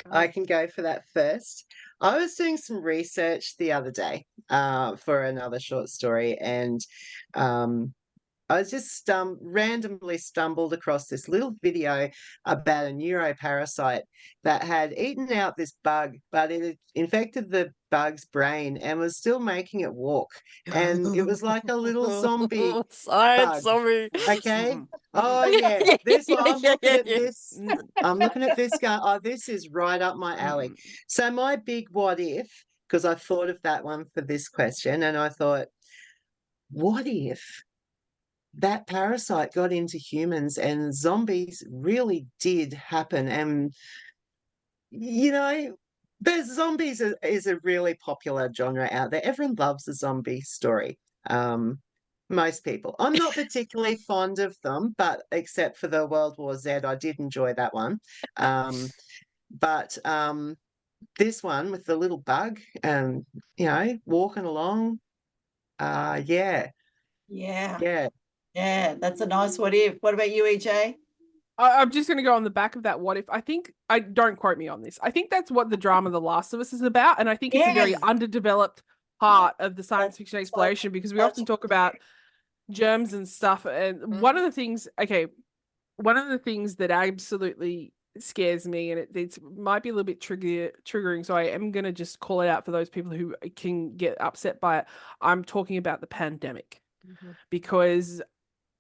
I can go for that first. I was doing some research the other day for another short story, and I was just randomly stumbled across this little video about a neuroparasite that had eaten out this bug, but it had infected the bug's brain and was still making it walk. And it was like a little zombie Science bug. zombie. Okay. Oh yeah. This one, I'm looking at this. I'm looking at this going, oh, this is right up my alley. So my big what if, because I thought of that one for this question, and I thought, what if that parasite got into humans and zombies really did happen? And the zombies is a really popular genre out there. Everyone loves a zombie story. Most people. I'm not particularly fond of them, but except for the World War Z, I did enjoy that one. But this one with the little bug, walking along, yeah. Yeah, that's a nice what if. What about you, EJ? I'm just going to go on the back of that. What if? Don't quote me on this. I think that's what the drama The Last of Us is about. And I think it's a very Yes. underdeveloped part of the science fiction exploration, because we often talk about germs and stuff. And one of the things that absolutely scares me, and it might be a little bit triggering, so I am going to just call it out for those people who can get upset by it. I'm talking about the pandemic, because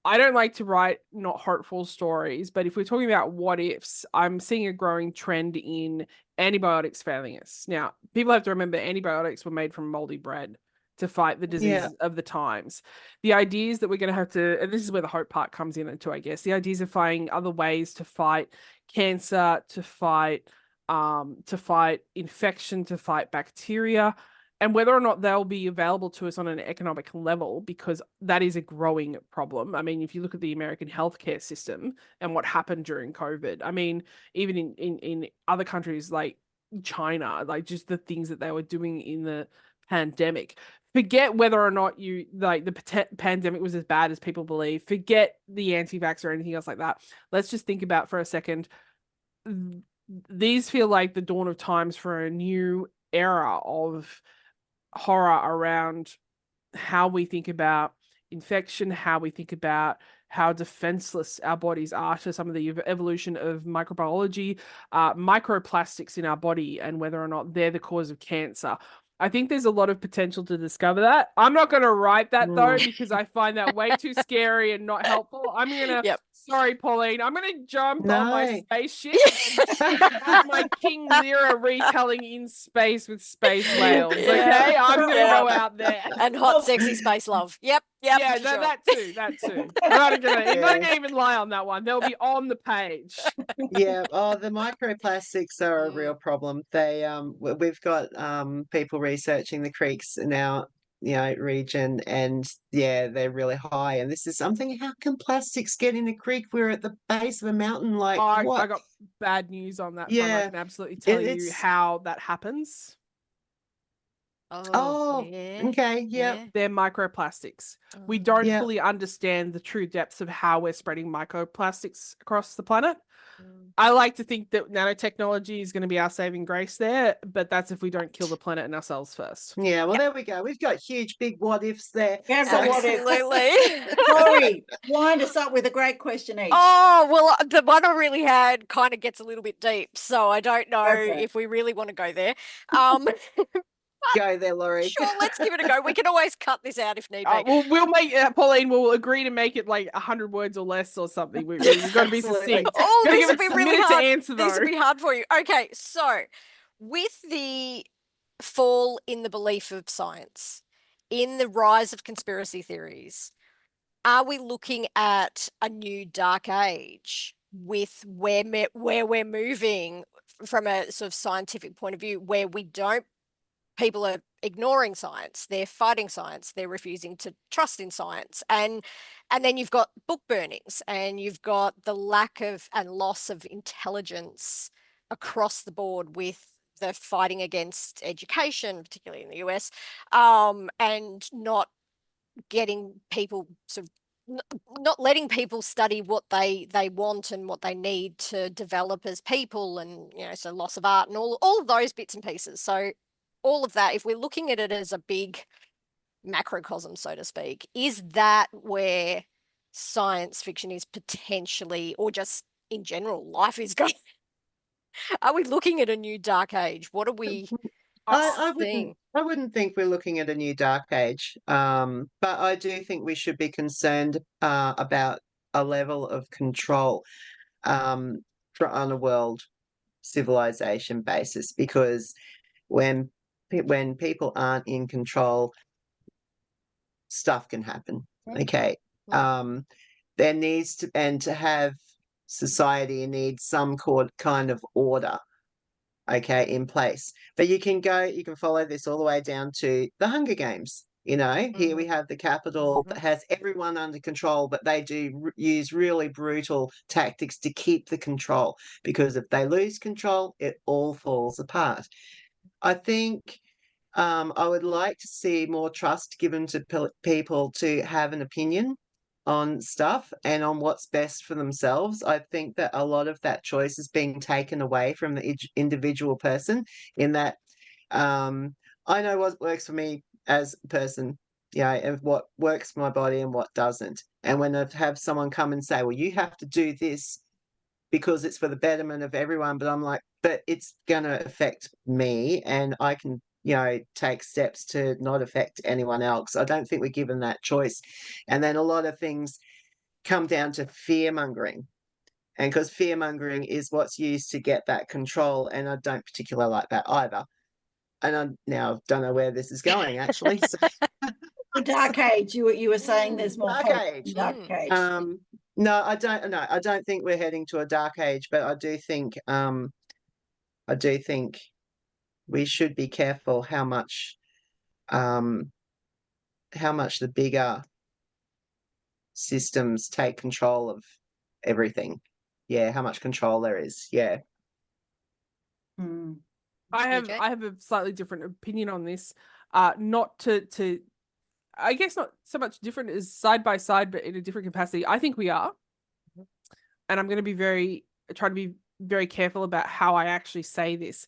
I don't like to write not hurtful stories, but if we're talking about what ifs, I'm seeing a growing trend in antibiotics failing us. Now, people have to remember antibiotics were made from moldy bread to fight the diseases of the times. The ideas that we're going to have to, and this is where the hope part comes in too, I guess, the ideas of finding other ways to fight cancer, to fight infection, to fight bacteria, and whether or not they'll be available to us on an economic level, because that is a growing problem. I mean, if you look at the American healthcare system and what happened during COVID, I mean, even in other countries like China, like just the things that they were doing in the pandemic. Forget whether or not the pandemic was as bad as people believe. Forget the anti-vax or anything else like that. Let's just think about for a second. These feel like the dawn of times for a new era of horror around how we think about infection, how we think about how defenseless our bodies are to some of the evolution of microbiology, microplastics in our body, and whether or not they're the cause of cancer. I think there's a lot of potential to discover that. I'm not going to write that though, because I find that way too scary and not helpful. I'm going to, sorry, Pauline, I'm going to jump on my spaceship and have my King Lear retelling in space with space whales. Okay, I'm going to go out there and hot, sexy space love. Yep. Yeah, sure. that too. I'm not gonna even lie on that one. They'll be on the page. Yeah. Oh, the microplastics are a real problem. They we've got people researching the creeks in our region, and they're really high. And this is something. How can plastics get in a creek? We're at the base of a mountain. Like what? I got bad news on that front. I can absolutely tell you how that happens. Okay. Yeah. They're microplastics. We don't fully understand the true depths of how we're spreading microplastics across the planet. I like to think that nanotechnology is going to be our saving grace there, but that's if we don't kill the planet and ourselves first. Yeah, well, there we go. We've got huge, big what ifs there. Yeah, So- but what if? Absolutely. Laurie, wind us up with a great question each. Oh, well, the one I really had kind of gets a little bit deep, so I don't know Okay. if we really want to go there. Go there, Laurie. Sure, let's give it a go. We can always cut this out if need be. We'll make Pauline will agree to make it like 100 words or less or something. We've got to be Absolutely. succinct. Oh, Gotta this give will it be a really minute hard. to answer, This though. will be hard for you. Okay, so with the fall in the belief of science, in the rise of conspiracy theories, are we looking at a new dark age with where we're moving from a sort of scientific point of view, where people are ignoring science, they're fighting science, they're refusing to trust in science, and then you've got book burnings, and you've got the lack of and loss of intelligence across the board with the fighting against education, particularly in the US, and not getting people sort of not letting people study what they want and what they need to develop as people, and so loss of art and all of those bits and pieces. So all of that, if we're looking at it as a big macrocosm, so to speak, is that where science fiction is potentially, or just in general life is going? Are we looking at a new dark age? What are we I seeing? wouldn't think we're looking at a new dark age. But I do think we should be concerned about a level of control on a world civilization basis, because when people aren't in control, stuff can happen. Okay. There needs to, and to have society needs some kind of order, okay, in place. But you can follow this all the way down to the Hunger Games. Here we have the capital that has everyone under control, but they do use really brutal tactics to keep the control, because if they lose control, it all falls apart. I think I would like to see more trust given to people to have an opinion on stuff and on what's best for themselves. I think that a lot of that choice is being taken away from the individual person, in that I know what works for me as a person, and what works for my body and what doesn't. And when I have someone come and say, well, you have to do this because it's for the betterment of everyone, but I'm like, but it's going to affect me, and I can take steps to not affect anyone else. I don't think we're given that choice. And then a lot of things come down to fear mongering, and because fear mongering is what's used to get that control, and I don't particularly like that either. And I now don't know where this is going, actually. So, The dark age. You were saying there's more dark hope age. in dark age. No, I don't. No, I don't think we're heading to a dark age, but I do think we should be careful how much the bigger systems take control of everything. Yeah, how much control there is. Yeah. I have a slightly different opinion on this. Not to I guess not so much different as side by side, but in a different capacity. I think we are. And I'm going to try to be very careful about how I actually say this.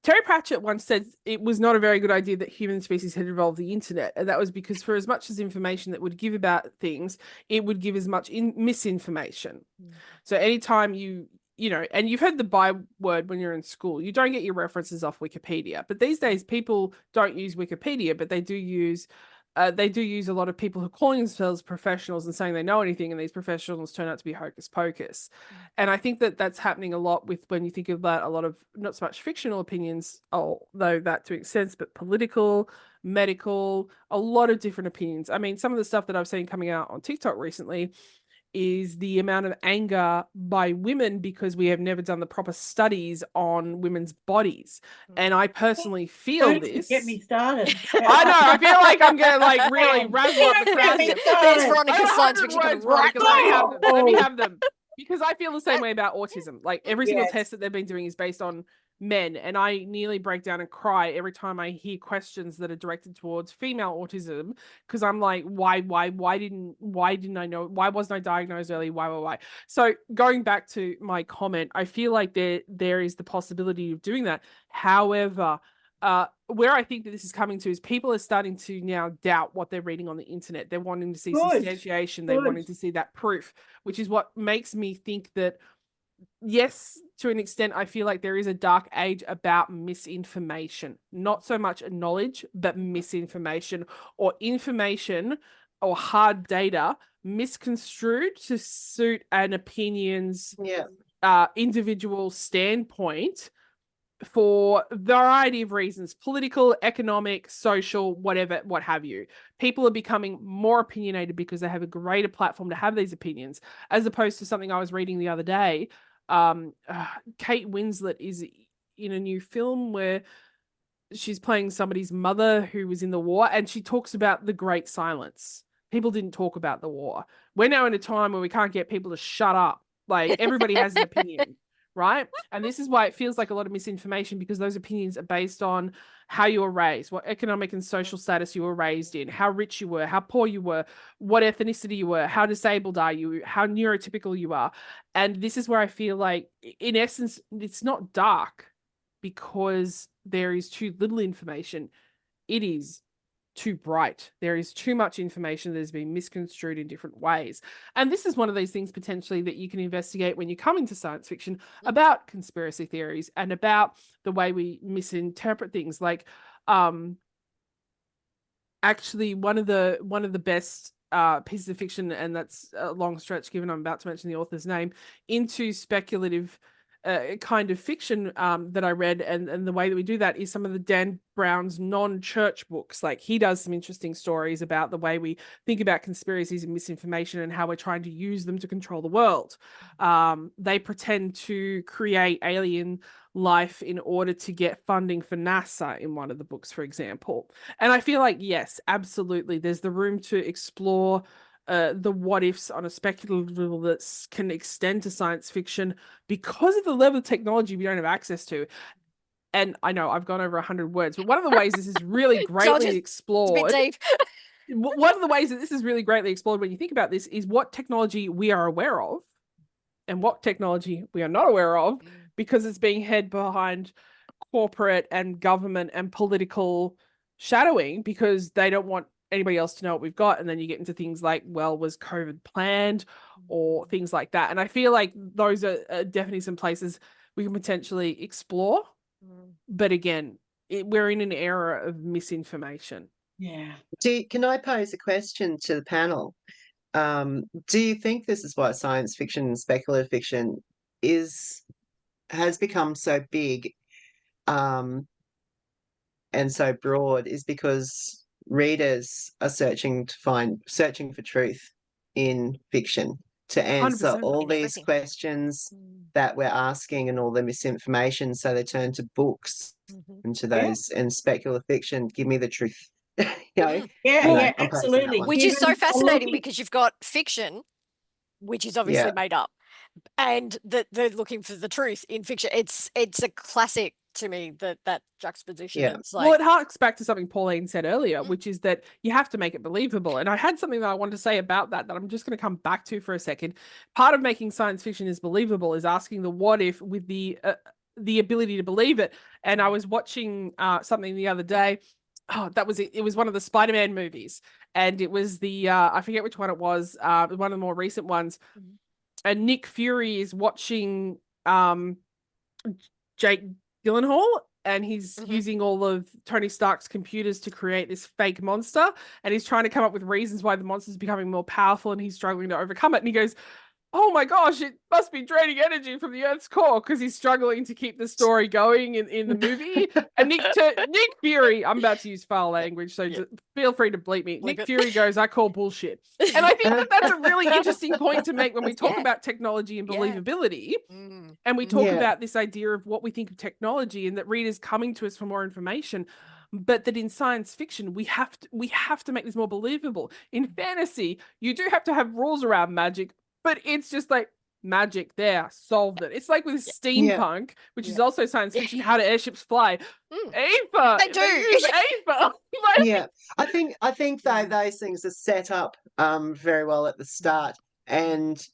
Terry Pratchett once said it was not a very good idea that human species had evolved the internet. And that was because for as much as information that would give about things, it would give as much misinformation. So anytime and you've heard the byword when you're in school, you don't get your references off Wikipedia. But these days, people don't use Wikipedia, but they do use a lot of people who are calling themselves professionals and saying they know anything, and these professionals turn out to be hocus pocus. And I think that that's happening a lot with when you think about a lot of not so much fictional opinions, although that to an extent, but political, medical, a lot of different opinions. I mean, some of the stuff that I've seen coming out on TikTok recently is the amount of anger by women because we have never done the proper studies on women's bodies. And I personally feel this. Get me started. I know. I feel like I'm going to really razzle up the crowd here. There's Veronica's science fiction Words, right Veronica, now. let me have them. Because I feel the same way about autism. Like every single Yes. test that they've been doing is based on men, and I nearly break down and cry every time I hear questions that are directed towards female autism, because I'm like, why didn't I know? Why wasn't I diagnosed early? Why? So going back to my comment, I feel like there is the possibility of doing that. However, where I think that this is coming to is people are starting to now doubt what they're reading on the internet. They're wanting to see substantiation. They're wanting to see that proof, which is what makes me think that, yes, to an extent, I feel like there is a dark age about misinformation, not so much knowledge, but misinformation, or information or hard data misconstrued to suit an opinion's individual standpoint for a variety of reasons: political, economic, social, whatever, what have you. People are becoming more opinionated because they have a greater platform to have these opinions, as opposed to something I was reading the other day. Kate Winslet is in a new film where she's playing somebody's mother who was in the war, and she talks about the Great Silence. People didn't talk about the war. We're now in a time where we can't get people to shut up. Like, everybody has an opinion, right? And this is why it feels like a lot of misinformation, because those opinions are based on how you were raised, what economic and social status you were raised in, how rich you were, how poor you were, what ethnicity you were, how disabled are you, how neurotypical you are. And this is where I feel like, in essence, it's not dark because there is too little information. It is too bright. There is too much information that has been misconstrued in different ways. And this is one of these things potentially that you can investigate when you come into science fiction, about conspiracy theories and about the way we misinterpret things. Like, actually one of the best pieces of fiction, and that's a long stretch given I'm about to mention the author's name, into speculative kind of fiction that I read, and the way that we do that is some of the Dan Brown's non-church books. Like, he does some interesting stories about the way we think about conspiracies and misinformation and how we're trying to use them to control the world. They pretend to create alien life in order to get funding for NASA in one of the books, for example. And I feel like, yes, absolutely, there's the room to explore the what ifs on a speculative level that can extend to science fiction because of the level of technology we don't have access to. And I know I've gone over 100 words, but one of the ways this is really greatly explored. One of the ways that this is really greatly explored when you think about this is what technology we are aware of and what technology we are not aware of, because it's being hid behind corporate and government and political shadowing, because they don't want anybody else to know what we've got. And then you get into things like, well, was COVID planned, or things like that. And I feel like those are definitely some places we can potentially explore. But again, we're in an era of misinformation. Yeah. Can I pose a question to the panel? Do you think this is why science fiction and speculative fiction has become so big and so broad, is because readers are searching for truth in fiction, to answer 100%. all these questions that we're asking and all the misinformation, so they turn to books and to those and speculative fiction. Give me the truth. Yeah, absolutely. Which is so fascinating, because you've got fiction, which is obviously made up, and that they're looking for the truth in fiction. It's a classic to me, that juxtaposition. It's like, well, it harks back to something Pauline said earlier, which is that you have to make it believable. And I had something that I wanted to say about that I'm just going to come back to for a second. Part of making science fiction is believable is asking the what if with the ability to believe it. And I was watching something the other day. That was it. It was one of the Spider-Man movies, and it was the I forget which one it was. One of the more recent ones. And Nick Fury is watching Jake Gyllenhaal, and he's using all of Tony Stark's computers to create this fake monster, and he's trying to come up with reasons why the monster's becoming more powerful, and he's struggling to overcome it. And he goes, oh my gosh, it must be draining energy from the Earth's core, because he's struggling to keep the story going in the movie. And Nick Fury, I'm about to use foul language, so feel free to bleep me. Nick Fury goes, I call bullshit. And I think that's a really interesting point to make when we talk about technology and believability. And we talk about this idea of what we think of technology, and that readers coming to us for more information. But that in science fiction, we have to make this more believable. In fantasy, you do have to have rules around magic, but it's just like, magic there, solved it. It's like with steampunk, which is also science fiction. How do airships fly? Aether. They do. Use aether. Yeah, I think though those things are set up very well at the start, and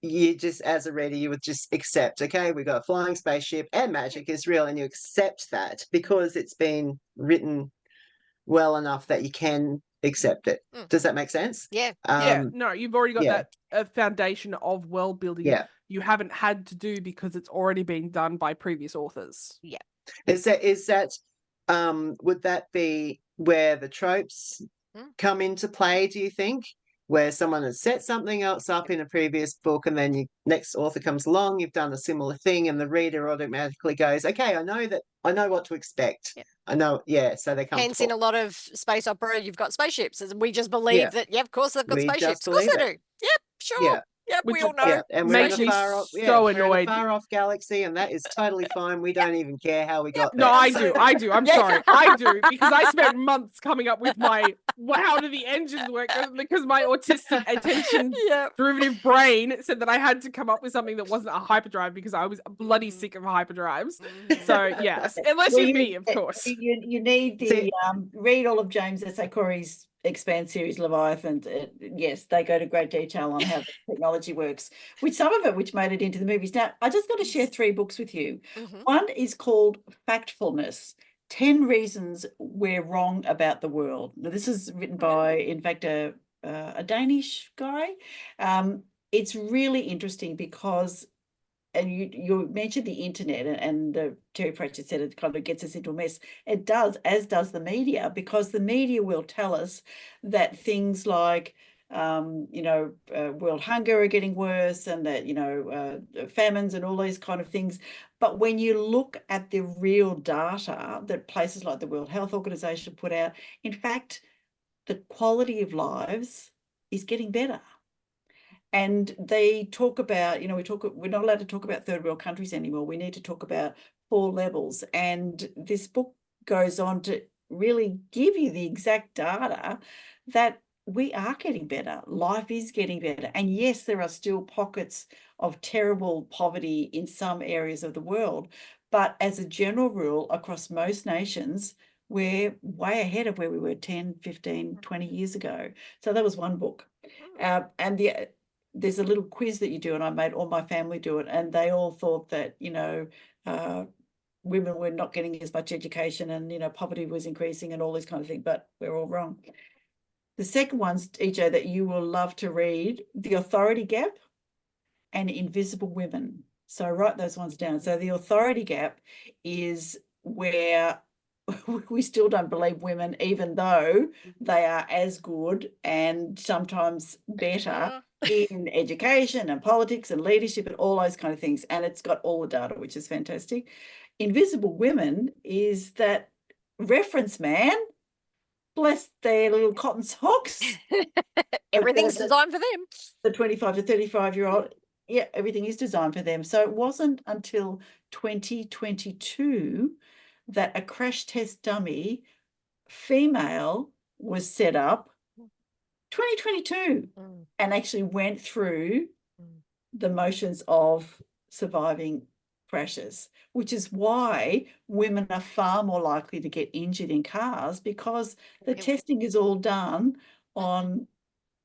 you just, as a reader, you would just accept, okay, we've got a flying spaceship and magic is real, and you accept that because it's been written well enough that you can accept it. Does that make sense? Yeah. No, you've already got that foundation of world building you haven't had to do because it's already been done by previous authors. Yeah. Is that would that be where the tropes come into play, do you think? Where someone has set something else up in a previous book and then your next author comes along, you've done a similar thing, and the reader automatically goes, okay, I know what to expect. Yeah. I know, so they're comfortable. Hence, in a lot of space opera, you've got spaceships, and we just believe that, of course they've got spaceships. Of course they do. Yep, sure. Yeah. Yep, we all know. And we're in a annoyed. far off galaxy, and that is totally fine. We don't even care how we got there. No, I do. I'm sorry. I do, because I spent months coming up with my how do the engines work, because my autistic attention derivative brain said that I had to come up with something that wasn't a hyperdrive because I was bloody sick of hyperdrives. So yes, unless you're me, of course. You need the read all of James S. A. Corey's Expand series, Leviathan. Yes, they go to great detail on how the technology works, which made it into the movies. Now, I just got to share 3 books with you. One is called Factfulness, 10 Reasons We're Wrong About the World. Now, this is written by, in fact, a Danish guy. It's really interesting because, and you mentioned the internet, and Terry Pratchett said it kind of gets us into a mess. It does, as does the media, because the media will tell us that things like, world hunger are getting worse, and that, famines and all these kind of things. But when you look at the real data that places like the World Health Organization put out, in fact, the quality of lives is getting better. And they talk about, we're not allowed to talk about third world countries anymore. We need to talk about 4 levels. And this book goes on to really give you the exact data that we are getting better. Life is getting better. And yes, there are still pockets of terrible poverty in some areas of the world. But as a general rule, across most nations, we're way ahead of where we were 10, 15, 20 years ago. So that was one book. And there's a little quiz that you do, and I made all my family do it, and they all thought that, women were not getting as much education, and, poverty was increasing and all this kind of thing, but we're all wrong. The second one's, EJ, that you will love to read, The Authority Gap and Invisible Women. So write those ones down. So The Authority Gap is where we still don't believe women, even though they are as good and sometimes better in education and politics and leadership and all those kind of things. And it's got all the data, which is fantastic. Invisible Women is that reference man, bless their little cotton socks. Everything's designed for them. The 25 to 35-year-old, everything is designed for them. So it wasn't until 2022 that a crash test dummy female was set up, 2022, and actually went through the motions of surviving crashes, which is why women are far more likely to get injured in cars, because the testing is all done on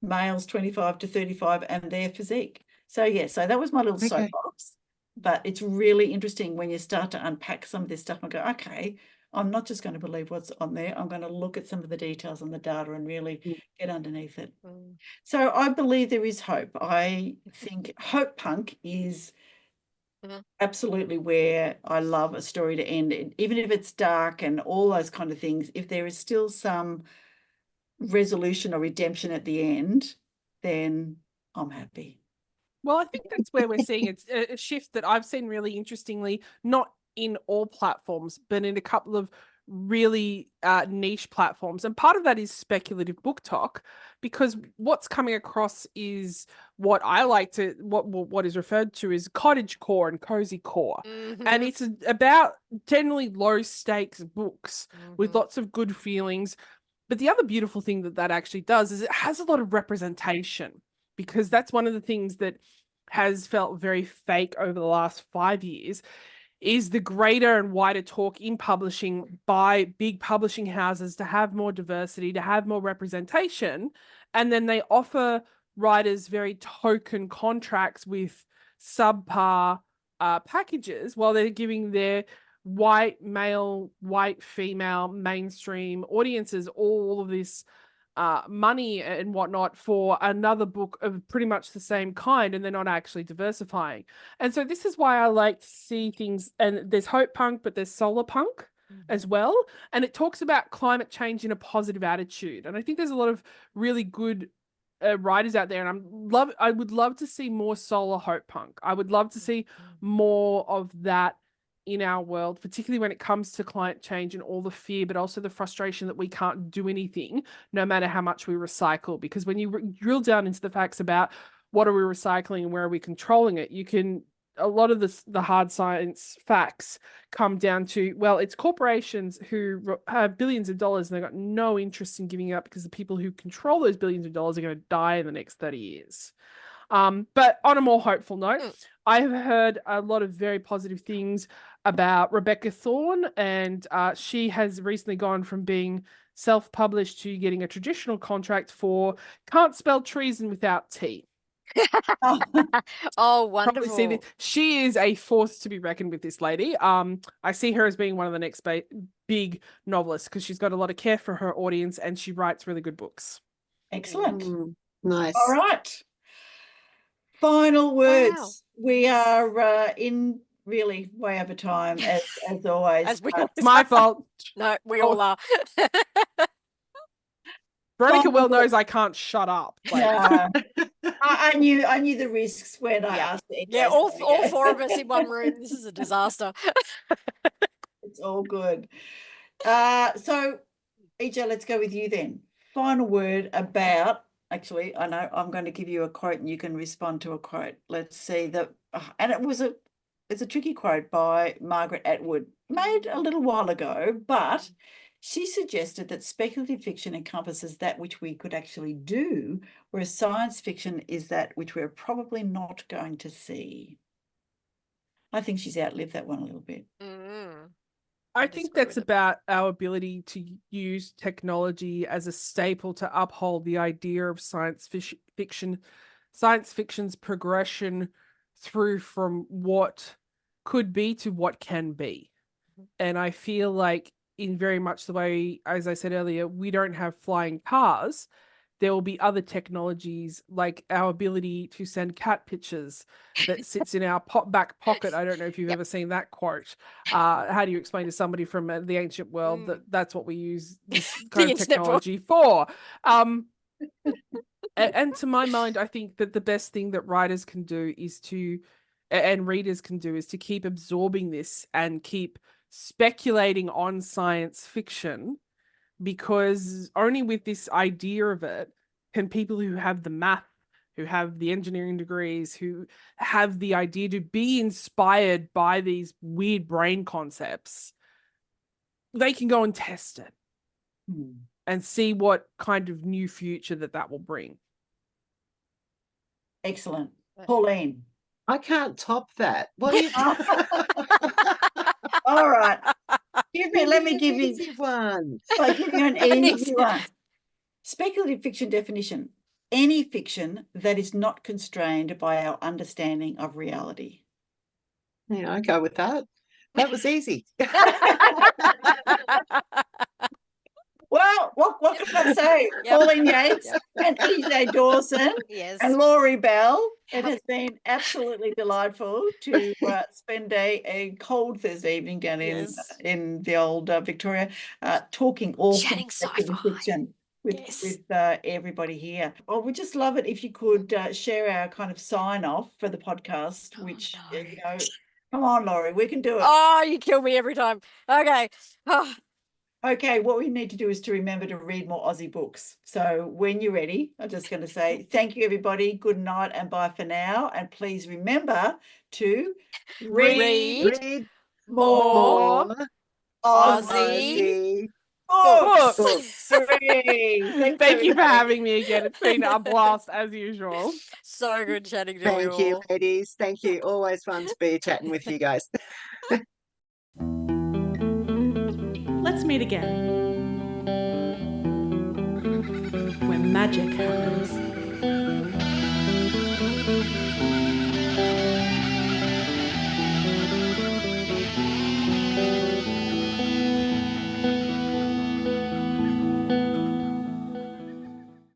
males 25 to 35 and their physique. So so that was my little soapbox. But it's really interesting when you start to unpack some of this stuff and go, okay, I'm not just going to believe what's on there. I'm going to look at some of the details on the data and really get underneath it. So I believe there is hope. I think hope punk is absolutely where I love a story to end. Even if it's dark and all those kind of things, if there is still some resolution or redemption at the end, then I'm happy. Well, I think that's where we're seeing it's a shift that I've seen really interestingly, not in all platforms, but in a couple of really niche platforms. And part of that is speculative book talk, because what's coming across is what I like to, what is referred to as cottage core and cozy core. And it's about generally low stakes books with lots of good feelings. But the other beautiful thing that actually does is it has a lot of representation, because that's one of the things that has felt very fake over the last 5 years is the greater and wider talk in publishing by big publishing houses to have more diversity, to have more representation. And then they offer writers very token contracts with subpar packages while they're giving their white male, white female, mainstream audiences all of this money and whatnot for another book of pretty much the same kind, and they're not actually diversifying. And so this is why I like to see things, and there's hope punk, but there's solar punk as well. And it talks about climate change in a positive attitude. And I think there's a lot of really good writers out there, and I would love to see more solar hope punk. I would love to see more of that in our world, particularly when it comes to climate change and all the fear, but also the frustration that we can't do anything no matter how much we recycle. Because when you drill down into the facts about what are we recycling and where are we controlling it, a lot of the hard science facts come down to, well, it's corporations who have billions of dollars and they've got no interest in giving up because the people who control those billions of dollars are going to die in the next 30 years. But on a more hopeful note, I have heard a lot of very positive things about Rebecca Thorne, and she has recently gone from being self-published to getting a traditional contract for Can't Spell Treason Without T. Oh, wonderful. She is a force to be reckoned with, this lady. I see her as being one of the next big novelists because she's got a lot of care for her audience and she writes really good books. Excellent. Nice. All right. Final words. Wow. We are in really way over time, as always. As we It's my fault. No, we all are. Veronica well knows I can't shut up. Yeah. I knew the risks when I asked it. Yeah, all four of us in one room. This is a disaster. It's all good. So, EJ, let's go with you then. Final word about. Actually, I know I'm going to give you a quote and you can respond to a quote. Let's see and it's a tricky quote by Margaret Atwood, made a little while ago, but she suggested that speculative fiction encompasses that which we could actually do, whereas science fiction is that which we're probably not going to see. I think she's outlived that one a little bit. I think that's about our ability to use technology as a staple to uphold the idea of science fiction's progression through from what could be to what can be. And I feel like in very much the way, as I said earlier, we don't have flying cars. There will be other technologies like our ability to send cat pictures that sits in our back pocket. I don't know if you've ever seen that quote. How do you explain to somebody from the ancient world that that's what we use this kind of technology for? And to my mind, I think that the best thing that writers can do and readers can do is to keep absorbing this and keep speculating on science fiction, because only with this idea of it can people who have the math, who have the engineering degrees, who have the idea to be inspired by these weird brain concepts, they can go and test it and see what kind of new future that will bring. Excellent. Pauline. I can't top that. What do you All right. Let me give you easy one. I'll give you an easy one. Speculative fiction definition: any fiction that is not constrained by our understanding of reality. Yeah, I go with that. That was easy. Well, what can I say? Pauline Yates and EJ Dawson and Laurie Bell. It has been absolutely delightful to spend a cold Thursday evening down in the old Victoria, talking all things speculative fiction with everybody here. Oh, we just love it if you could share our kind of sign off for the podcast, come on, Laurie, we can do it. Oh, you kill me every time. Okay. Okay, what we need to do is to remember to read more Aussie books. So when you're ready, I'm just going to say thank you, everybody. Good night and bye for now. And please remember to read Read more Aussie books. Books. Thank you for having me again. It's been a blast as usual. So good chatting to Thank you, all. ladies. Thank you. Always fun to be chatting with you guys. Let's meet again when magic happens.